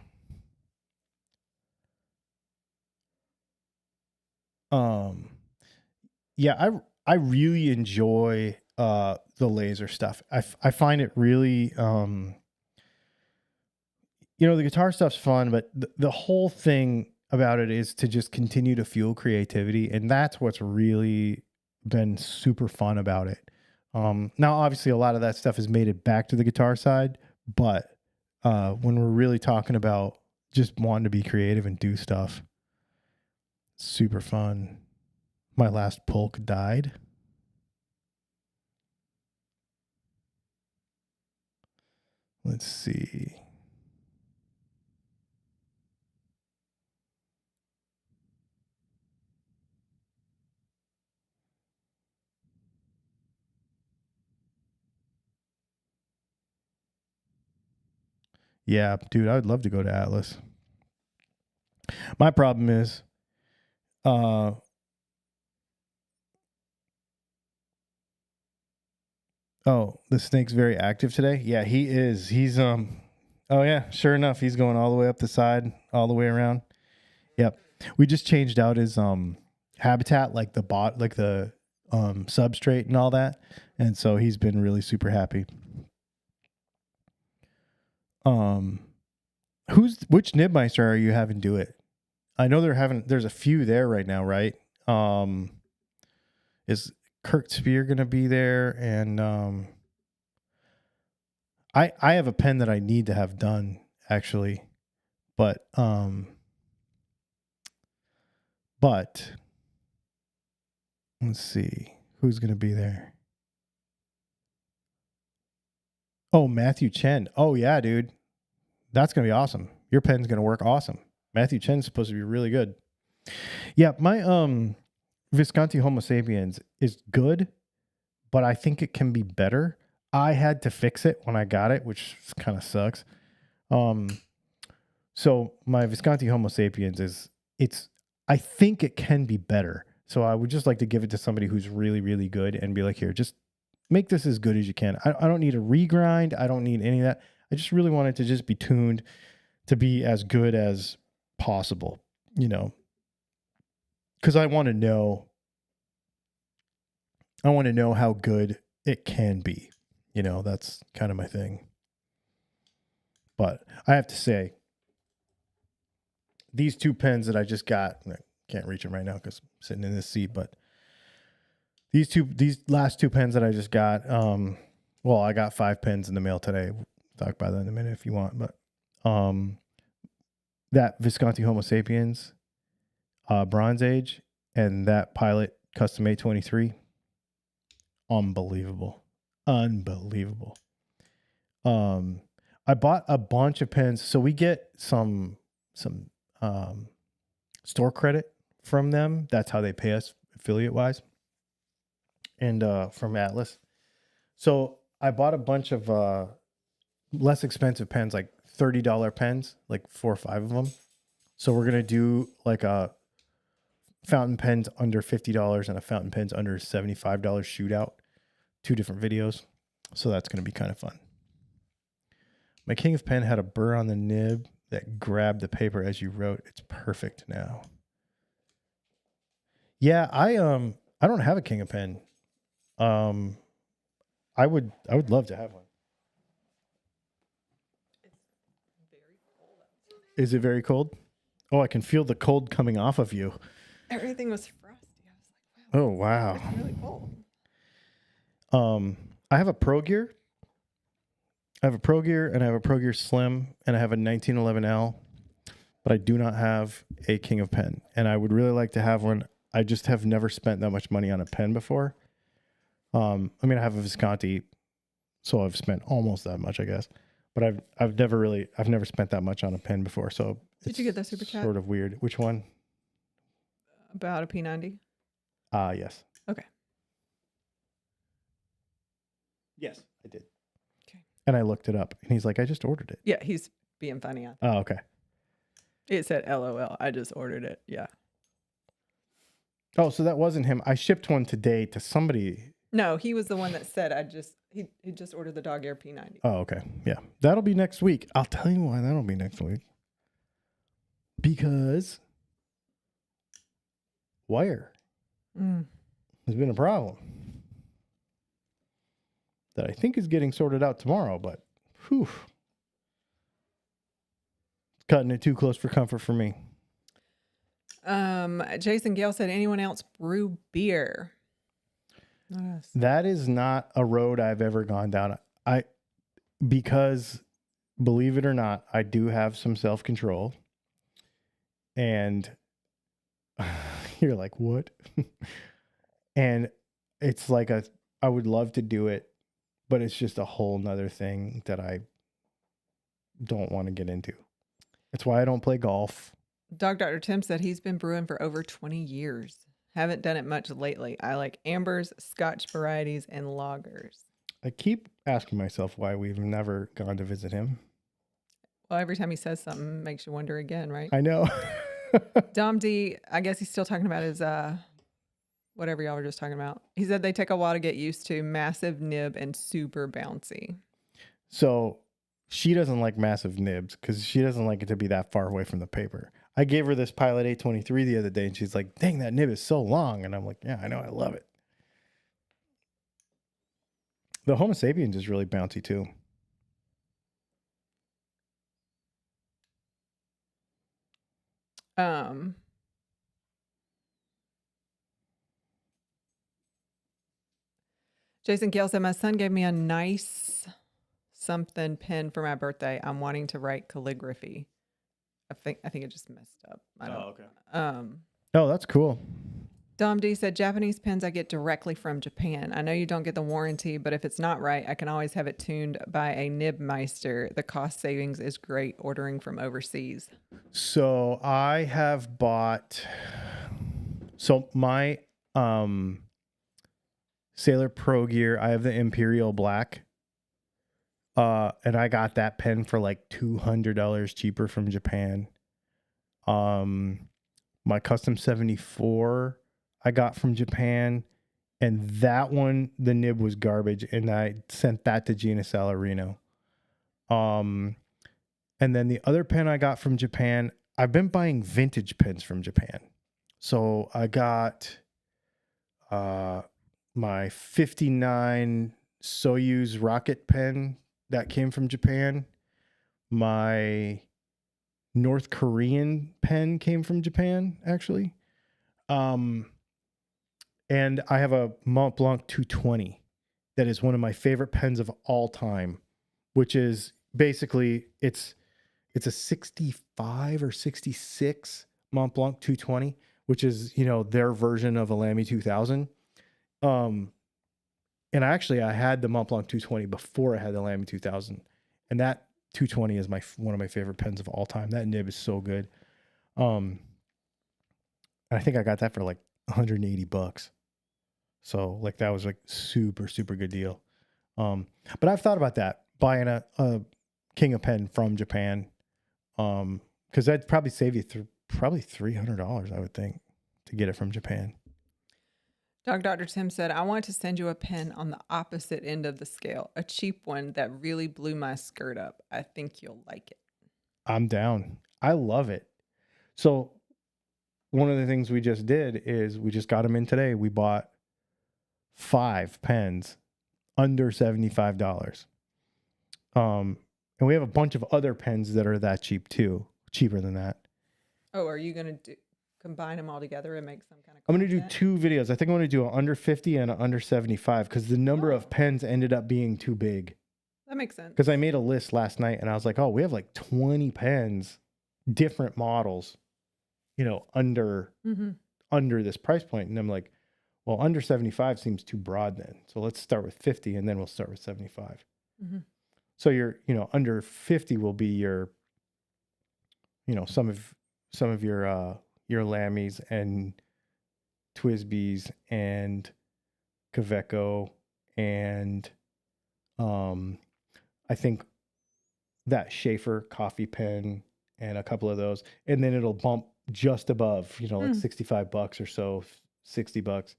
Yeah, I really enjoy the laser stuff. I find it really the guitar stuff's fun, but the whole thing about it is to just continue to fuel creativity, and that's what's really been super fun about it. Now obviously a lot of that stuff has made it back to the guitar side, but when we're really talking about just wanting to be creative and do stuff, super fun. My last polk died. Let's see. Yeah, dude, I would love to go to Atlas. My problem is, oh, the snake's very active today. Yeah, he is. He's oh yeah, sure enough, he's going all the way up the side, all the way around. Yep. We just changed out his habitat, like the substrate and all that, and so he's been really super happy. Which Nibmeister are you having do it? I know there's a few there right now, right? Is Kurt Spear gonna be there? And I have a pen that I need to have done actually, but let's see who's gonna be there. Oh, Matthew Chen. Oh yeah, dude, that's gonna be awesome. Your pen's gonna work awesome. Matthew Chen's supposed to be really good. Yeah, my Visconti Homo sapiens is good, but I think it can be better. I had to fix it when I got it, which kind of sucks. So my Visconti Homo sapiens I think it can be better. So I would just like to give it to somebody who's really, really good and be like, here, just make this as good as you can. I don't need a regrind. I don't need any of that. I just really want it to just be tuned to be as good as possible, because I want to know how good it can be. That's kind of my thing. But I have to say, these two pens that I just got, I can't reach them right now because I'm sitting in this seat, but these last two pens that I just got, I got 5 pens in the mail today. We'll talk about that in a minute if you want, but that Visconti Homo sapiens Bronze Age and that Pilot Custom 823, unbelievable. I bought a bunch of pens, so we get some store credit from them. That's how they pay us affiliate wise, and from Atlas. So I bought a bunch of less expensive pens, like $30 pens, like 4 or 5 of them. So we're gonna do like a fountain pens under $50 and a fountain pens under $75 shootout. 2 different videos. So that's gonna be kind of fun. My King of Pen had a burr on the nib that grabbed the paper as you wrote. It's perfect now. Yeah, I don't have a King of Pen. I would love to have one. It's very cold outside. Is it very cold? Oh, I can feel the cold coming off of you. Everything was frosty. I was like, wow. Oh wow. It's really cold. I have a Pro Gear. I have a Pro Gear and I have a Pro Gear Slim and I have a 1911L, but I do not have a King of Pen, and I would really like to have one. I just have never spent that much money on a pen before. I mean, I have a Visconti, so I've spent almost that much, I guess. But I've never spent that much on a pen before. So Did you get the super chat? Sort of weird. Which one? About a P90? Yes. Okay. Yes, I did. Okay. And I looked it up, and he's like, I just ordered it. Yeah, he's being funny. Oh, okay. It said LOL. I just ordered it. Yeah. Oh, so that wasn't him. I shipped one today to somebody. No, he was the one that said he just ordered the dog ear P90. Oh, okay. Yeah. That'll be next week. I'll tell you why that'll be next week. Because wire has been a problem that I think is getting sorted out tomorrow, but whew. It's cutting it too close for comfort for me. Jason Gale said, anyone else brew beer? That is not a road I've ever gone down. Because believe it or not, I do have some self-control. And you're like, what? And it's like I would love to do it, but it's just a whole nother thing that I don't want to get into. That's why I don't play golf. Dr. Tim said he's been brewing for over 20 years. Haven't done it much lately. I like ambers, Scotch varieties, and lagers. I keep asking myself why we've never gone to visit him. Well, every time he says something, makes you wonder again, right? I know. Dom D, I guess he's still talking about his, whatever y'all were just talking about. He said they take a while to get used to, massive nib and super bouncy. So she doesn't like massive nibs because she doesn't like it to be that far away from the paper. I gave her this Pilot 823 the other day, and she's like, dang, that nib is so long. And I'm like, yeah, I know. I love it. The Homo sapiens is really bouncy, too. Jason Gale said, my son gave me a nice something pen for my birthday. I'm wanting to write calligraphy. I think it just messed up. Okay. Oh, that's cool. Dom D said, Japanese pens I get directly from Japan. I know you don't get the warranty, but if it's not right, I can always have it tuned by a nib meister. The cost savings is great ordering from overseas. So I have bought, my Sailor Pro Gear, I have the Imperial Black. And I got that pen for like $200 cheaper from Japan. My Custom 74 I got from Japan, and that one, the nib was garbage, and I sent that to Gina Salarino. And then the other pen I got from Japan, I've been buying vintage pens from Japan. So I got my 59 Soyuz rocket pen that came from Japan. My North Korean pen came from Japan, actually. And I have a Mont Blanc 220 that is one of my favorite pens of all time, which is basically, it's a 65 or 66 Mont Blanc 220, which is, their version of a Lamy 2000. And I had the Mont Blanc 220 before I had the Lamy 2000. And that 220 is one of my favorite pens of all time. That nib is so good. And I think I got that for like $180. So like that was like super, super good deal. But I've thought about that, buying a King of Pen from Japan. Because that'd probably save you probably $300, I would think, to get it from Japan. Dr. Tim said, I want to send you a pen on the opposite end of the scale, a cheap one that really blew my skirt up. I think you'll like it. I'm down. I love it. So one of the things we just did is we just got them in today. We bought 5 pens under $75. And we have a bunch of other pens that are that cheap too, cheaper than that. Oh, are you going to combine them all together and make some kind of content? I'm going to do 2 videos. I think I'm going to do an under 50 and an under 75 because the number of pens ended up being too big. That makes sense. Because I made a list last night and I was like, oh, we have like 20 pens, different models, under this price point. And I'm like, Well, under 75 seems too broad then. So let's start with 50 and then we'll start with 75. Mm-hmm. So under 50 will be your, some of your Lammies and Twisbys and Kaweco and I think that Schaefer coffee pen and a couple of those, and then it'll bump just above, like $65 or so, $60,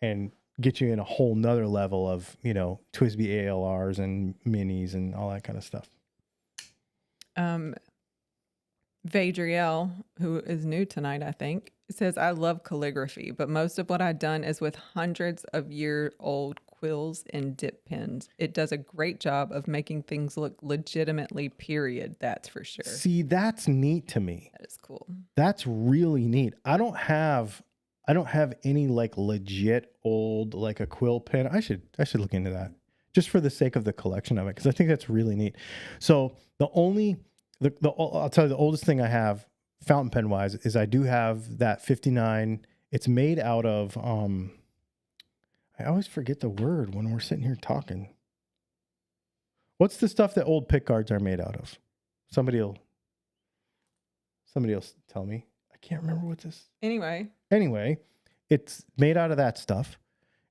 and get you in a whole nother level of, Twisby ALRs and minis and all that kind of stuff. Vadriel, who is new tonight, I think, says, I love calligraphy, but most of what I've done is with hundreds of year-old quills and dip pens. It does a great job of making things look legitimately period, that's for sure. See, that's neat to me. That is cool. That's really neat. I don't have any like legit old like a quill pen. I should look into that just for the sake of the collection of it, because I think that's really neat. So I'll tell you the oldest thing I have fountain pen wise is I do have that 59. It's made out of I always forget the word when we're sitting here talking. What's the stuff that old pick guards are made out of? Somebody else tell me. I can't remember what this. Anyway, it's made out of that stuff.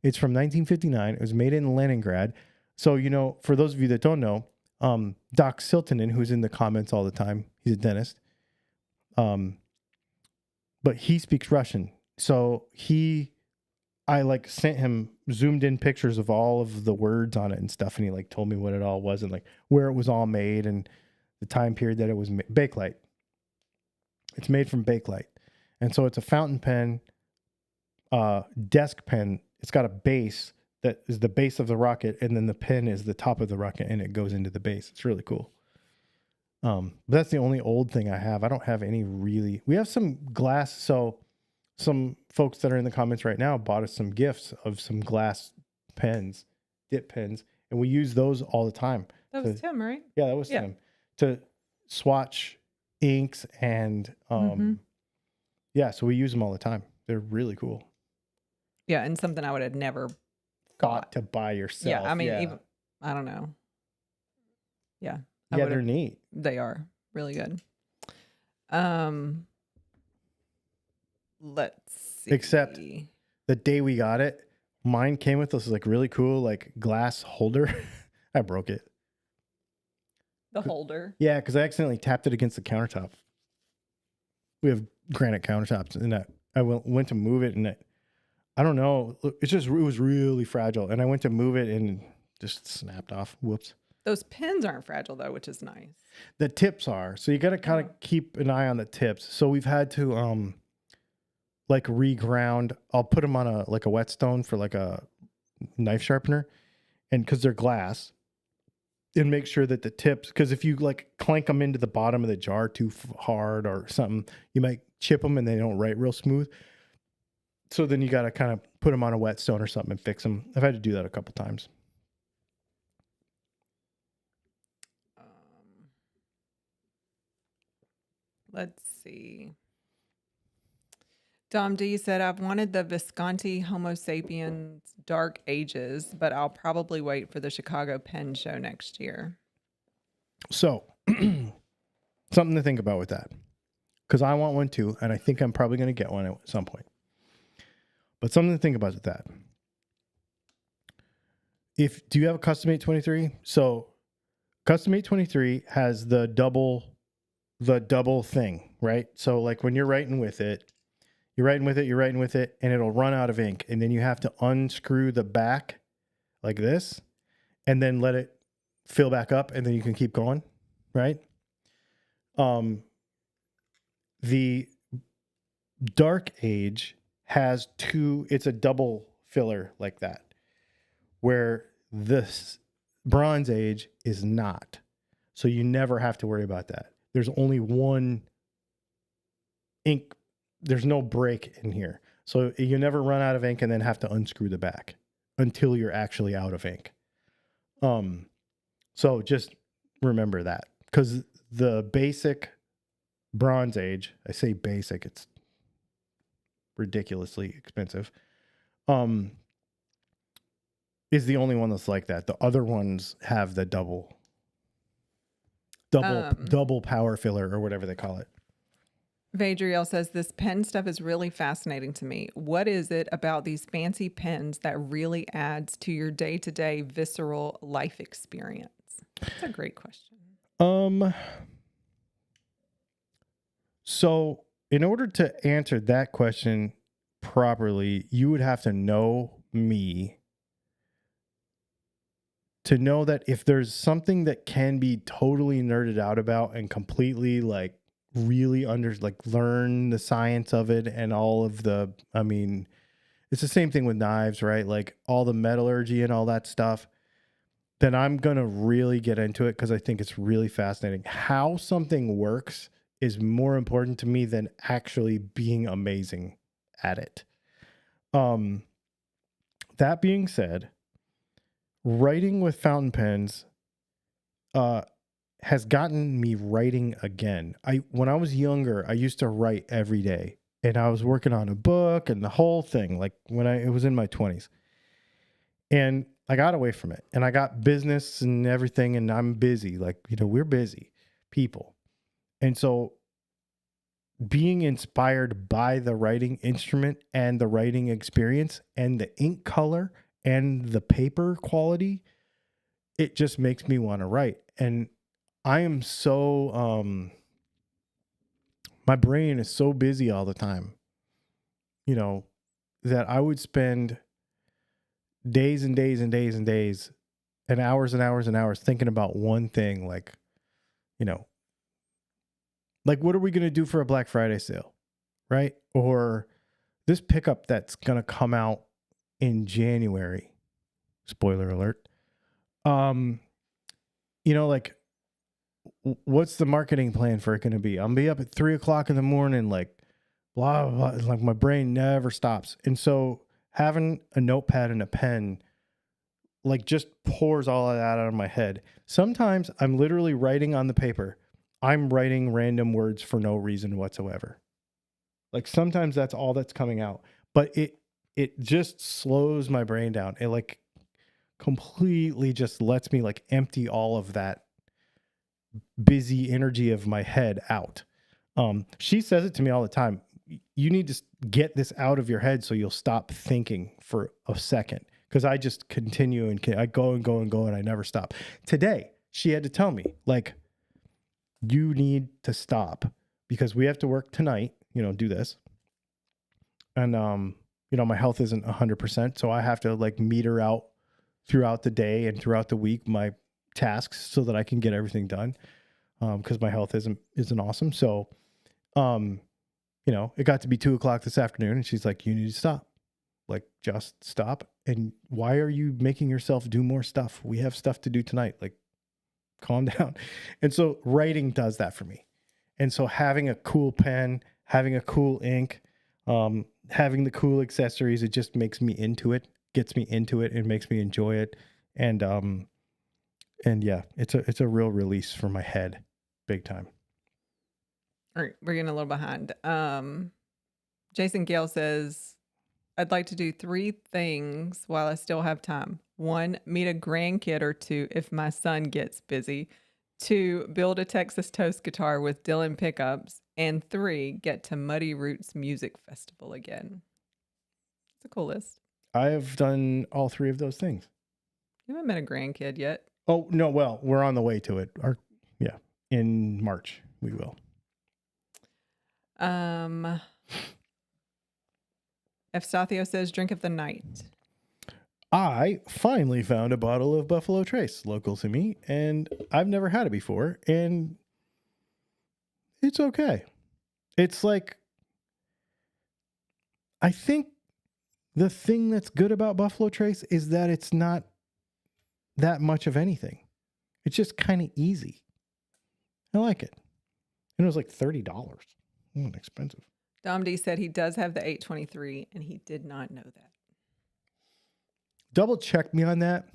It's from 1959. It was made in Leningrad. So, for those of you that don't know, Doc Siltonen, who's in the comments all the time, he's a dentist. But he speaks Russian. So I like sent him zoomed in pictures of all of the words on it and stuff. And he like told me what it all was and like where it was all made and the time period that it was made. Bakelite. It's made from Bakelite. And so it's a fountain pen, desk pen. It's got a base that is the base of the rocket. And then the pen is the top of the rocket and it goes into the base. It's really cool. But that's the only old thing I have. I don't have any really, we have some glass. So some folks that are in the comments right now bought us some gifts of some glass pens, dip pens, and we use those all the time. That was Tim, right? Yeah, that was Tim. To swatch inks and yeah, so we use them all the time. They're really cool. Yeah, and something I would have never thought to buy yourself. Yeah, I mean, even, I don't know. Yeah. Yeah, they're neat. They are really good. Let's see. Except the day we got it, mine came with this like really cool like glass holder. I broke it. The holder? Yeah, because I accidentally tapped it against the countertop. We have granite countertops, and I went to move it, and I don't know. It was really fragile, and I went to move it and just snapped off. Whoops. Those pins aren't fragile though, which is nice. The tips are, so you got to kind of keep an eye on the tips. So we've had to like reground. I'll put them on a whetstone for like a knife sharpener, and because they're glass, and make sure that the tips, because if you like clank them into the bottom of the jar too hard or something, you might chip them and they don't write real smooth. So then you got to kind of put them on a whetstone or something and fix them. I've had to do that a couple times. Let's see. Dom D said, I've wanted the Visconti Homo sapiens Dark Ages, but I'll probably wait for the Chicago Pen Show next year. So, something to think about with that. Because I want one too, and I think I'm probably going to get one at some point. But something to think about with that. Do you have a Custom 823? So, Custom 823 has the double thing, right? So, like when you're writing with it, and it'll run out of ink. And then you have to unscrew the back like this and then let it fill back up and then you can keep going, right? The Dark Age has it's a double filler like that, where this Bronze Age is not. So you never have to worry about that. There's only one ink. There's no break in here. So you never run out of ink and then have to unscrew the back until you're actually out of ink. So just remember that, because the basic Bronze Age, I say basic, it's ridiculously expensive. is the only one that's like that. The other ones have the double power filler or whatever they call it. Vadriel says, this pen stuff is really fascinating to me. What is it about these fancy pens that really adds to your day-to-day visceral life experience? That's a great question. So in order to answer that question properly, you would have to know me to know that if there's something that can be totally nerded out about and completely like really learn the science of it and all of the, I mean, it's the same thing with knives, right? Like all the metallurgy and all that stuff, then I'm going to really get into it because I think it's really fascinating. How something works is more important to me than actually being amazing at it. That being said, writing with fountain pens has gotten me writing again. When I was younger, I used to write every day, and I was working on a book and the whole thing, like it was in my 20s. And I got away from it, and I got business and everything, and I'm busy. Like, we're busy people. And so being inspired by the writing instrument and the writing experience and the ink color and the paper quality, it just makes me want to write. And I am so, my brain is so busy all the time, that I would spend days and days and days and days and hours and hours and hours thinking about one thing, like, like, what are we going to do for a Black Friday sale, right? Or this pickup that's going to come out in January, spoiler alert. Like, what's the marketing plan for it going to be? I'm going to be up at 3:00 in the morning, like, blah, blah, blah. Like, my brain never stops. And so having a notepad and a pen, like, just pours all of that out of my head. Sometimes I'm literally writing on the paper. I'm writing random words for no reason whatsoever. Like, sometimes that's all that's coming out, but it just slows my brain down. It like completely just lets me like empty all of that busy energy of my head out. She says it to me all the time. You need to get this out of your head so you'll stop thinking for a second. Because I just continue and I go and go and go and I never stop. Today, she had to tell me, like, you need to stop because we have to work tonight, do this. And, my health isn't 100%. So I have to like meter out throughout the day and throughout the week my tasks so that I can get everything done. Because my health isn't awesome. So, it got to be 2:00 this afternoon and she's like, you need to stop. Like, just stop. And why are you making yourself do more stuff? We have stuff to do tonight. Like, calm down. And so writing does that for me. And so having a cool pen, having a cool ink, having the cool accessories, it just makes me into it, gets me into it, and makes me enjoy it. And yeah, it's a real release for my head, big time. All right, we're getting a little behind. Jason Gale says, I'd like to do 3 things while I still have time. 1, meet a grandkid or 2 if my son gets busy. 2, build a Texas Toast guitar with Dylan pickups. And 3, get to Muddy Roots Music Festival again. It's a cool list. I have done all 3 of those things. You haven't met a grandkid yet. Oh, no. Well, we're on the way to it. In March, we will. Evstathio says, drink of the night. I finally found a bottle of Buffalo Trace local to me, and I've never had it before, and it's okay. It's like, I think the thing that's good about Buffalo Trace is that it's not that much of anything. It's just kind of easy. I like it. And it was like $30. Expensive. Dom D said he does have the 823, and he did not know that. Double check me on that.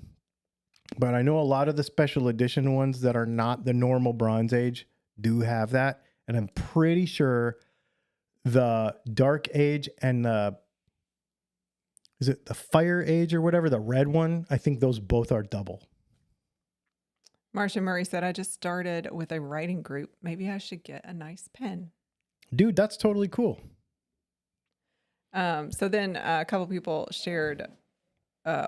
But I know a lot of the special edition ones that are not the normal Bronze Age do have that. And I'm pretty sure the Dark Age and the is it the Fire Age or whatever, the red one? I think those both are double. Marcia Murray said, I just started with a writing group. Maybe I should get a nice pen. Dude, that's totally cool. So then a couple people shared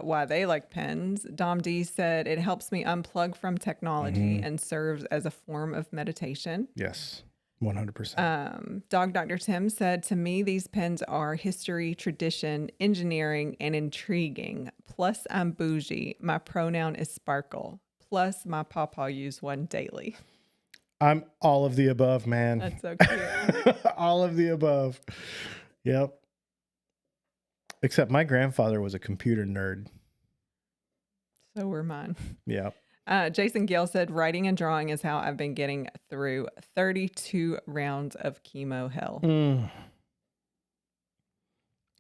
why they like pens. Dom D said, it helps me unplug from technology and serves as a form of meditation. Yes, 100%. Dog Dr. Tim said, to me, these pens are history, tradition, engineering, and intriguing. Plus, I'm bougie. My pronoun is sparkle. Plus, my pawpaw use one daily. I'm all of the above, man. That's so cute. All of the above. Yep. Except my grandfather was a computer nerd. So were mine. Yeah. Jason Gale said, writing and drawing is how I've been getting through 32 rounds of chemo hell.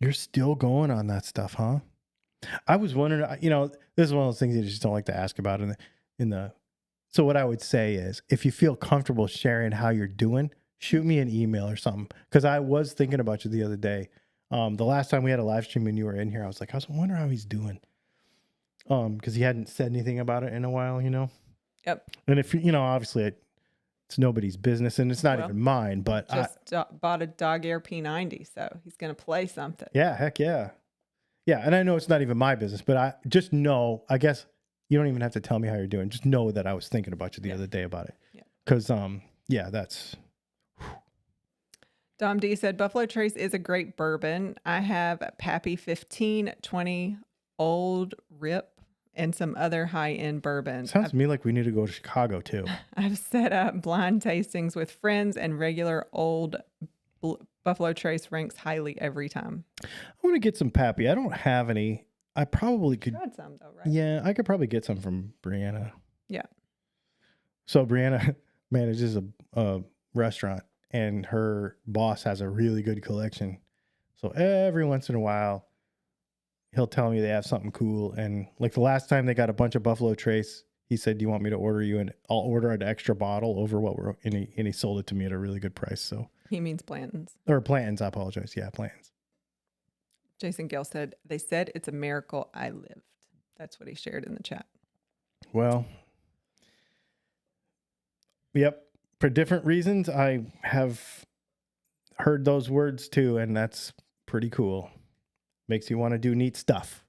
You're still going on that stuff, huh? I was wondering, you know, this is one of those things you just don't like to ask about so what I would say is, if you feel comfortable sharing how you're doing, shoot me an email or something. Because I was thinking about you the other day. The last time we had a live stream and you were in here, I was wondering how he's doing. Because he hadn't said anything about it in a while, you know? Yep. And if, you know, obviously it's nobody's business and it's not even mine, but bought a Dog Air P90, so he's going to play something. Yeah, heck yeah. Yeah, and I know it's not even my business, but I just know, I guess you don't even have to tell me how you're doing. Just know that I was thinking about you the other day about it. Yeah. Because, that's... Dom D said, Buffalo Trace is a great bourbon. I have Pappy 1520, Old Rip, and some other high-end bourbons. Sounds to me like we need to go to Chicago, too. I've set up blind tastings with friends, and regular old Buffalo Trace ranks highly every time. I want to get some Pappy. I don't have any. I probably could. You had some, though, right? Yeah, I could probably get some from Brianna. Yeah. So Brianna manages a restaurant, and her boss has a really good collection. So every once in a while, he'll tell me they have something cool. And like the last time they got a bunch of Buffalo Trace, he said, do you want me to order you? And I'll order an extra bottle over what we're, and he sold it to me at a really good price. So he means Blanton's. Or Blanton's, I apologize. Yeah, Blanton's. Jason Gale said, they said it's a miracle I lived. That's what he shared in the chat. Well, yep. For different reasons, I have heard those words too, and that's pretty cool. Makes you want to do neat stuff.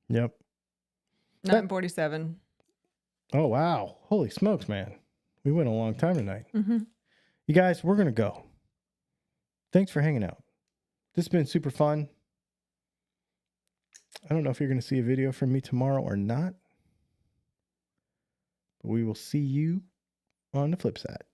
Yep. 9:47. Oh, wow. Holy smokes, man. We went a long time tonight. Mm-hmm. You guys, we're going to go. Thanks for hanging out. This has been super fun. I don't know if you're going to see a video from me tomorrow or not. But we will see you on the flip side.